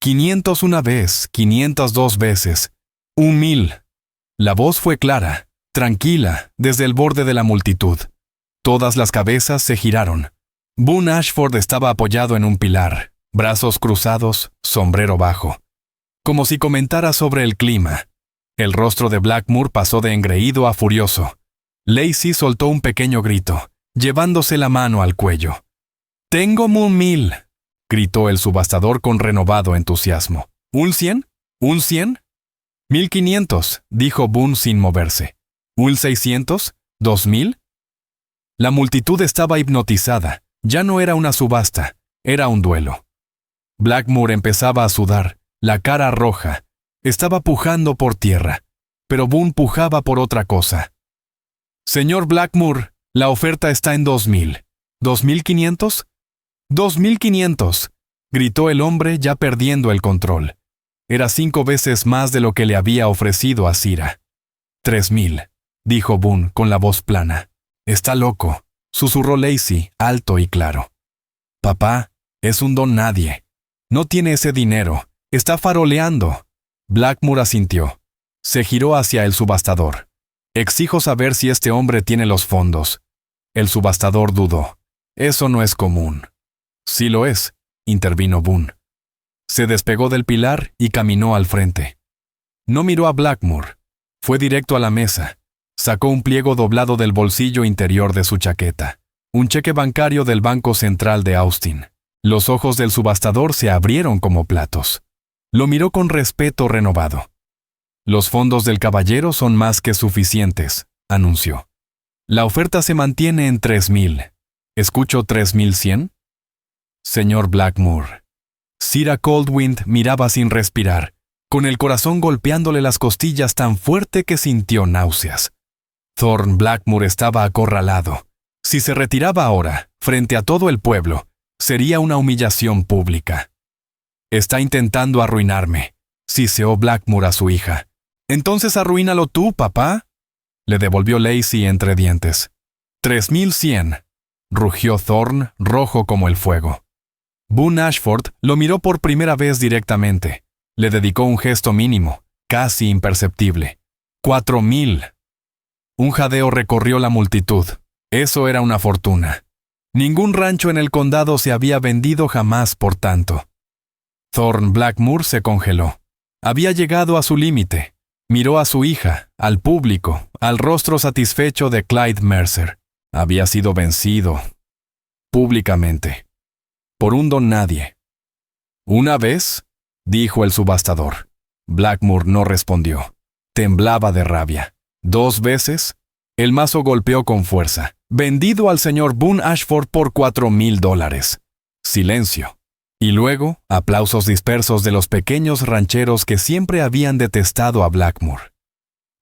500 una vez, 500 2 veces, 1000. La voz fue clara, tranquila, desde el borde de la multitud. Todas las cabezas se giraron. Boone Ashford estaba apoyado en un pilar, brazos cruzados, sombrero bajo. Como si comentara sobre el clima. El rostro de Blackmore pasó de engreído a furioso. Lacey soltó un pequeño grito, llevándose la mano al cuello. «¡Tengo $1,000!», gritó el subastador con renovado entusiasmo. «¿Un 100? ¿Un 100? «1,500», dijo Boone sin moverse. «¿Un 600? ¿2,000?» La multitud estaba hipnotizada. Ya no era una subasta, era un duelo. Blackmore empezaba a sudar, la cara roja. Estaba pujando por tierra, pero Boone pujaba por otra cosa. «Señor Blackmore, la oferta está en 2,000. ¿2,500? «2,500», gritó el hombre ya perdiendo el control. Era 5 veces más de lo que le había ofrecido a Cira. «3,000», dijo Boone con la voz plana. «Está loco», susurró Lacey, alto y claro. «Papá, es un don nadie. No tiene ese dinero. Está faroleando». Blackmore asintió. Se giró hacia el subastador. «Exijo saber si este hombre tiene los fondos». El subastador dudó. «Eso no es común». «Sí lo es», intervino Boone. Se despegó del pilar y caminó al frente. No miró a Blackmore. Fue directo a la mesa. Sacó un pliego doblado del bolsillo interior de su chaqueta. Un cheque bancario del Banco Central de Austin. Los ojos del subastador se abrieron como platos. Lo miró con respeto renovado. «Los fondos del caballero son más que suficientes», anunció. «La oferta se mantiene en 3,000. ¿Escucho 3,100? «Señor Blackmore». Cira Coldwind miraba sin respirar, con el corazón golpeándole las costillas tan fuerte que sintió náuseas. Thorne Blackmore estaba acorralado. Si se retiraba ahora, frente a todo el pueblo, sería una humillación pública. «Está intentando arruinarme», siseó Blackmore a su hija. «Entonces arruínalo tú, papá», le devolvió Lacey entre dientes. «3,100», rugió Thorne, rojo como el fuego. Boone Ashford lo miró por primera vez directamente. Le dedicó un gesto mínimo, casi imperceptible. 4,000. Un jadeo recorrió la multitud. Eso era una fortuna. Ningún rancho en el condado se había vendido jamás por tanto. Thorne Blackmore se congeló. Había llegado a su límite. Miró a su hija, al público, al rostro satisfecho de Clyde Mercer. Había sido vencido. Públicamente. Por un don nadie. «¿Una vez?», dijo el subastador. Blackmore no respondió. Temblaba de rabia. «¿2 veces?» El mazo golpeó con fuerza. «Vendido al señor Boone Ashford por $4,000. Silencio. Y luego, aplausos dispersos de los pequeños rancheros que siempre habían detestado a Blackmore.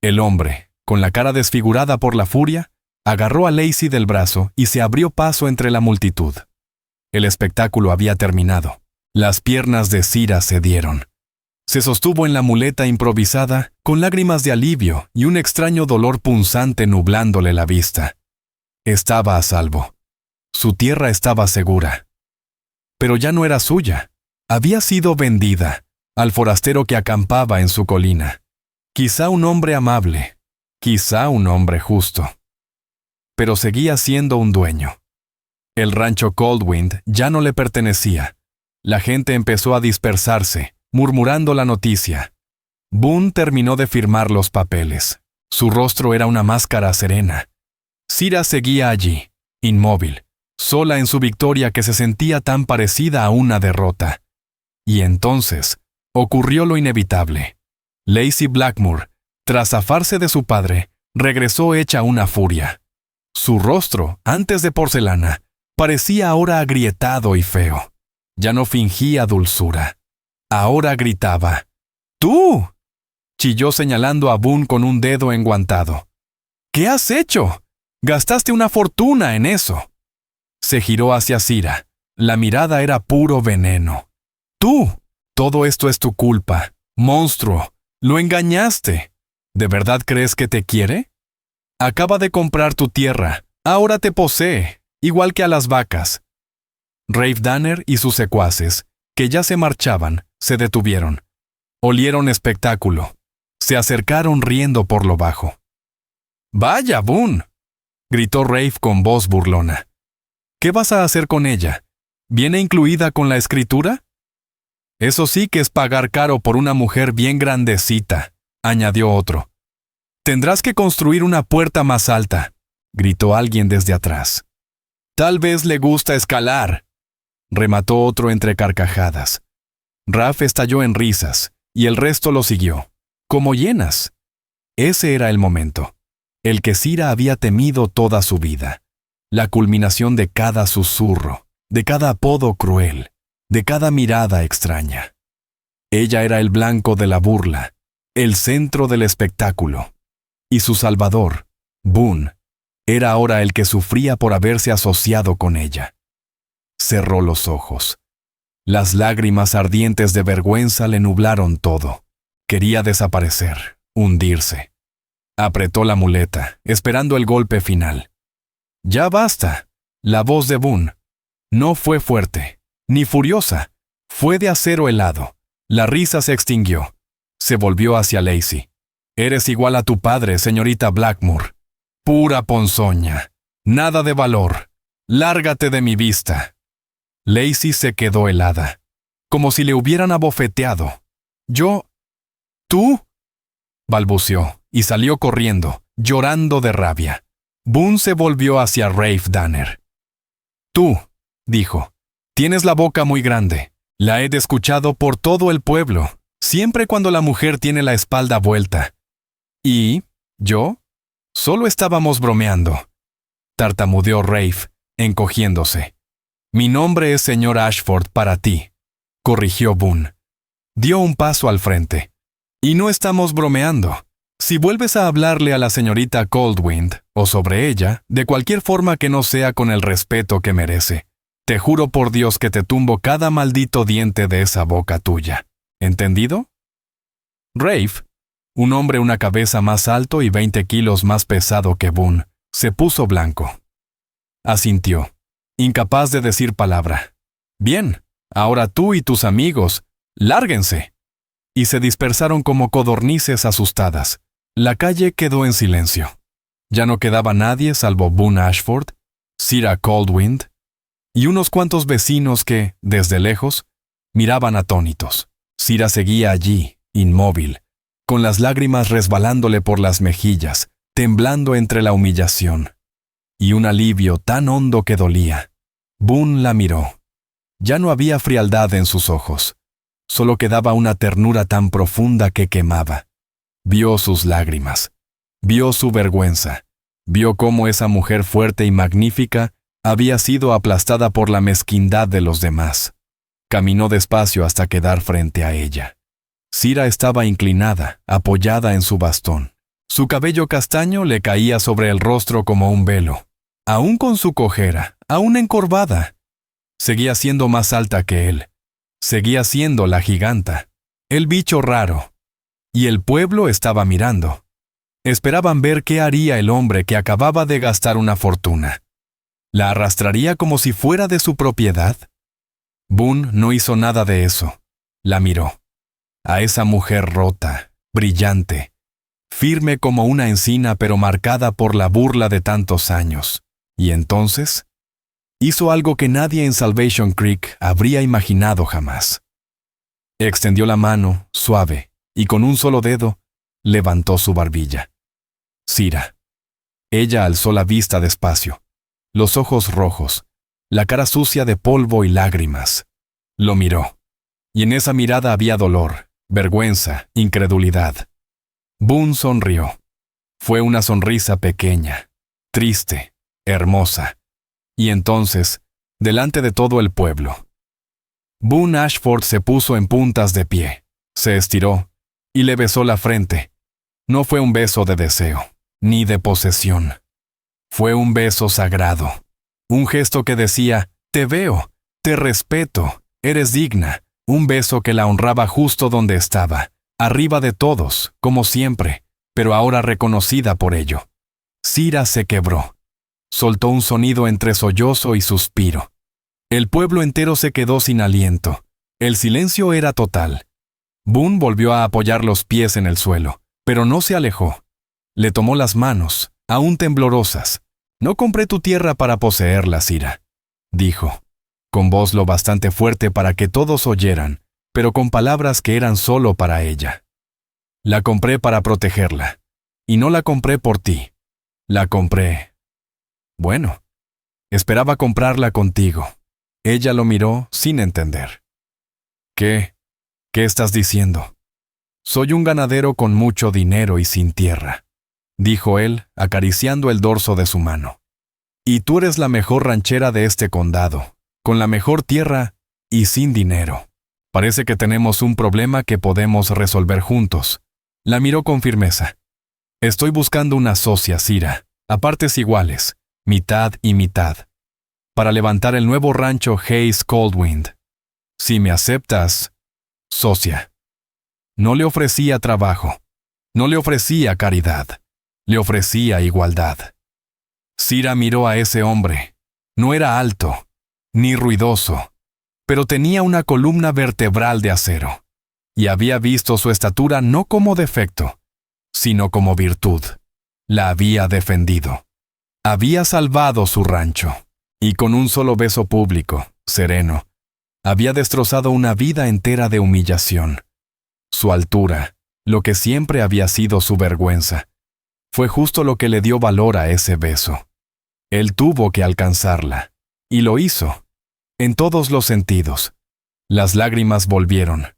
El hombre, con la cara desfigurada por la furia, agarró a Lacey del brazo y se abrió paso entre la multitud. El espectáculo había terminado. Las piernas de Cira cedieron. Se sostuvo en la muleta improvisada, con lágrimas de alivio y un extraño dolor punzante nublándole la vista. Estaba a salvo. Su tierra estaba segura. Pero ya no era suya. Había sido vendida al forastero que acampaba en su colina. Quizá un hombre amable, quizá un hombre justo. Pero seguía siendo un dueño. El rancho Coldwind ya no le pertenecía. La gente empezó a dispersarse, murmurando la noticia. Boone terminó de firmar los papeles. Su rostro era una máscara serena. Cira seguía allí, inmóvil, sola en su victoria que se sentía tan parecida a una derrota. Y entonces, ocurrió lo inevitable. Lacey Blackmore, tras zafarse de su padre, regresó hecha una furia. Su rostro, antes de porcelana, parecía ahora agrietado y feo. Ya no fingía dulzura. Ahora gritaba. «¡Tú!», chilló señalando a Boone con un dedo enguantado. «¿Qué has hecho? Gastaste una fortuna en eso». Se giró hacia Cira. La mirada era puro veneno. «¡Tú! Todo esto es tu culpa. Monstruo. Lo engañaste. ¿De verdad crees que te quiere? Acaba de comprar tu tierra. Ahora te posee, igual que a las vacas». Rafe Danner y sus secuaces, que ya se marchaban, se detuvieron. Olieron espectáculo. Se acercaron riendo por lo bajo. «¡Vaya, Boone!», gritó Rafe con voz burlona. «¿Qué vas a hacer con ella? ¿Viene incluida con la escritura?». «Eso sí que es pagar caro por una mujer bien grandecita», añadió otro. «Tendrás que construir una puerta más alta», gritó alguien desde atrás. Tal vez le gusta escalar, remató otro entre carcajadas. Raph estalló en risas, y el resto lo siguió, como hienas. Ese era el momento, el que Cira había temido toda su vida, la culminación de cada susurro, de cada apodo cruel, de cada mirada extraña. Ella era el blanco de la burla, el centro del espectáculo, y su salvador, Boone, era ahora el que sufría por haberse asociado con ella. Cerró los ojos. Las lágrimas ardientes de vergüenza le nublaron todo. Quería desaparecer, hundirse. Apretó la muleta, esperando el golpe final. «Ya basta». La voz de Boone no fue fuerte, ni furiosa. Fue de acero helado. La risa se extinguió. Se volvió hacia Lacey. «Eres igual a tu padre, señorita Blackmore. Pura ponzoña. Nada de valor. Lárgate de mi vista». Lacey se quedó helada, como si le hubieran abofeteado. «¿Tú?» balbuceó y salió corriendo, llorando de rabia. Boone se volvió hacia Rafe Danner. «Tú», dijo, «tienes la boca muy grande. La he escuchado por todo el pueblo, siempre cuando la mujer tiene la espalda vuelta. ¿Y yo? Solo estábamos bromeando», tartamudeó Rafe, encogiéndose. «Mi nombre es señor Ashford para ti», corrigió Boone. Dio un paso al frente. «Y no estamos bromeando. Si vuelves a hablarle a la señorita Coldwind, o sobre ella, de cualquier forma que no sea con el respeto que merece, te juro por Dios que te tumbo cada maldito diente de esa boca tuya. ¿Entendido?» Rafe, un hombre una cabeza más alto y 20 kilos más pesado que Boone, se puso blanco. Asintió, incapaz de decir palabra. «Bien, ahora tú y tus amigos, lárguense». Y se dispersaron como codornices asustadas. La calle quedó en silencio. Ya no quedaba nadie salvo Boone Ashford, Cira Coldwind y unos cuantos vecinos que, desde lejos, miraban atónitos. Cira seguía allí, inmóvil, con las lágrimas resbalándole por las mejillas, temblando entre la humillación. Y un alivio tan hondo que dolía. Boone la miró. Ya no había frialdad en sus ojos. Solo quedaba una ternura tan profunda que quemaba. Vio sus lágrimas. Vio su vergüenza. Vio cómo esa mujer fuerte y magnífica había sido aplastada por la mezquindad de los demás. Caminó despacio hasta quedar frente a ella. Cira estaba inclinada, apoyada en su bastón. Su cabello castaño le caía sobre el rostro como un velo. Aún con su cojera, aún encorvada. Seguía siendo más alta que él. Seguía siendo la giganta, el bicho raro. Y el pueblo estaba mirando. Esperaban ver qué haría el hombre que acababa de gastar una fortuna. ¿La arrastraría como si fuera de su propiedad? Boone no hizo nada de eso. La miró. A esa mujer rota, brillante, firme como una encina pero marcada por la burla de tantos años. Y entonces, hizo algo que nadie en Salvation Creek habría imaginado jamás. Extendió la mano, suave, y con un solo dedo, levantó su barbilla. Cira. Ella alzó la vista despacio, los ojos rojos, la cara sucia de polvo y lágrimas. Lo miró, y en esa mirada había dolor, vergüenza, incredulidad. Boone sonrió. Fue una sonrisa pequeña, triste, hermosa. Y entonces, delante de todo el pueblo, Boone Ashford se puso en puntas de pie, se estiró y le besó la frente. No fue un beso de deseo, ni de posesión. Fue un beso sagrado, un gesto que decía, te veo, te respeto, eres digna, un beso que la honraba justo donde estaba, arriba de todos, como siempre, pero ahora reconocida por ello. Cira se quebró. Soltó un sonido entre sollozo y suspiro. El pueblo entero se quedó sin aliento. El silencio era total. Boone volvió a apoyar los pies en el suelo, pero no se alejó. Le tomó las manos, aún temblorosas. «No compré tu tierra para poseerla, Cira», dijo, con voz lo bastante fuerte para que todos oyeran, pero con palabras que eran solo para ella. «La compré para protegerla. Y no la compré por ti. La compré Bueno, esperaba comprarla contigo. Ella lo miró sin entender. ¿Qué? ¿Qué estás diciendo? Soy un ganadero con mucho dinero y sin tierra, dijo él, acariciando el dorso de su mano. Y tú eres la mejor ranchera de este condado, con la mejor tierra y sin dinero. Parece que tenemos un problema que podemos resolver juntos. La miró con firmeza. Estoy buscando una socia, Sira, a partes iguales, mitad y mitad, para levantar el nuevo rancho Hayes Coldwind. Si me aceptas, socia. No le ofrecía trabajo, no le ofrecía caridad, le ofrecía igualdad. Sira miró a ese hombre. No era alto, ni ruidoso, pero tenía una columna vertebral de acero, y había visto su estatura no como defecto, sino como virtud. La había defendido. Había salvado su rancho, y con un solo beso público, sereno, había destrozado una vida entera de humillación. Su altura, lo que siempre había sido su vergüenza, fue justo lo que le dio valor a ese beso. Él tuvo que alcanzarla, y lo hizo, en todos los sentidos. Las lágrimas volvieron,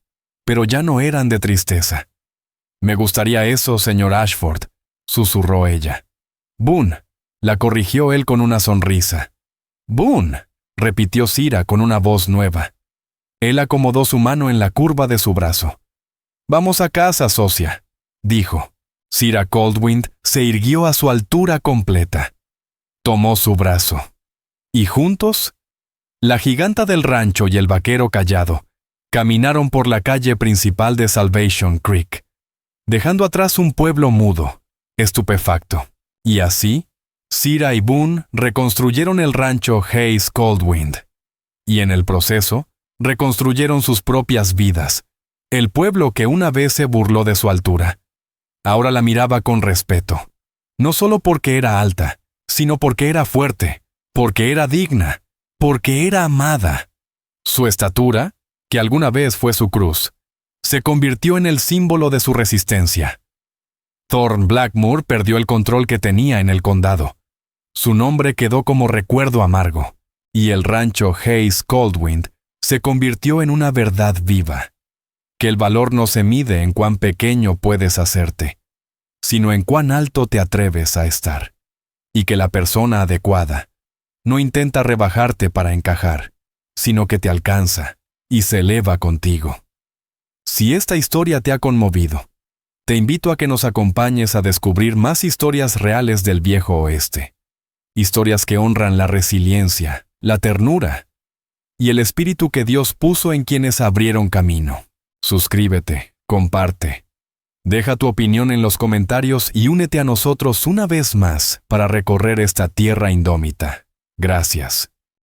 pero ya no eran de tristeza. Me gustaría eso, señor Ashford, susurró ella. Boone, la corrigió él con una sonrisa. Boone, repitió Sira con una voz nueva. Él acomodó su mano en la curva de su brazo. Vamos a casa, socia, dijo. Sira Coldwind se irguió a su altura completa. Tomó su brazo. Y juntos, la giganta del rancho y el vaquero callado caminaron por la calle principal de Salvation Creek, dejando atrás un pueblo mudo, estupefacto. Y así, Sira y Boone reconstruyeron el rancho Hayes Coldwind. Y en el proceso, reconstruyeron sus propias vidas. El pueblo que una vez se burló de su altura, ahora la miraba con respeto, no solo porque era alta, sino porque era fuerte, porque era digna, porque era amada. Su estatura, que alguna vez fue su cruz, se convirtió en el símbolo de su resistencia. Thorne Blackmore perdió el control que tenía en el condado. Su nombre quedó como recuerdo amargo, y el rancho Hayes Coldwind se convirtió en una verdad viva. Que el valor no se mide en cuán pequeño puedes hacerte, sino en cuán alto te atreves a estar. Y que la persona adecuada no intenta rebajarte para encajar, sino que te alcanza y se eleva contigo. Si esta historia te ha conmovido, te invito a que nos acompañes a descubrir más historias reales del viejo oeste. Historias que honran la resiliencia, la ternura y el espíritu que Dios puso en quienes abrieron camino. Suscríbete, comparte. Deja tu opinión en los comentarios y únete a nosotros una vez más para recorrer esta tierra indómita. Gracias.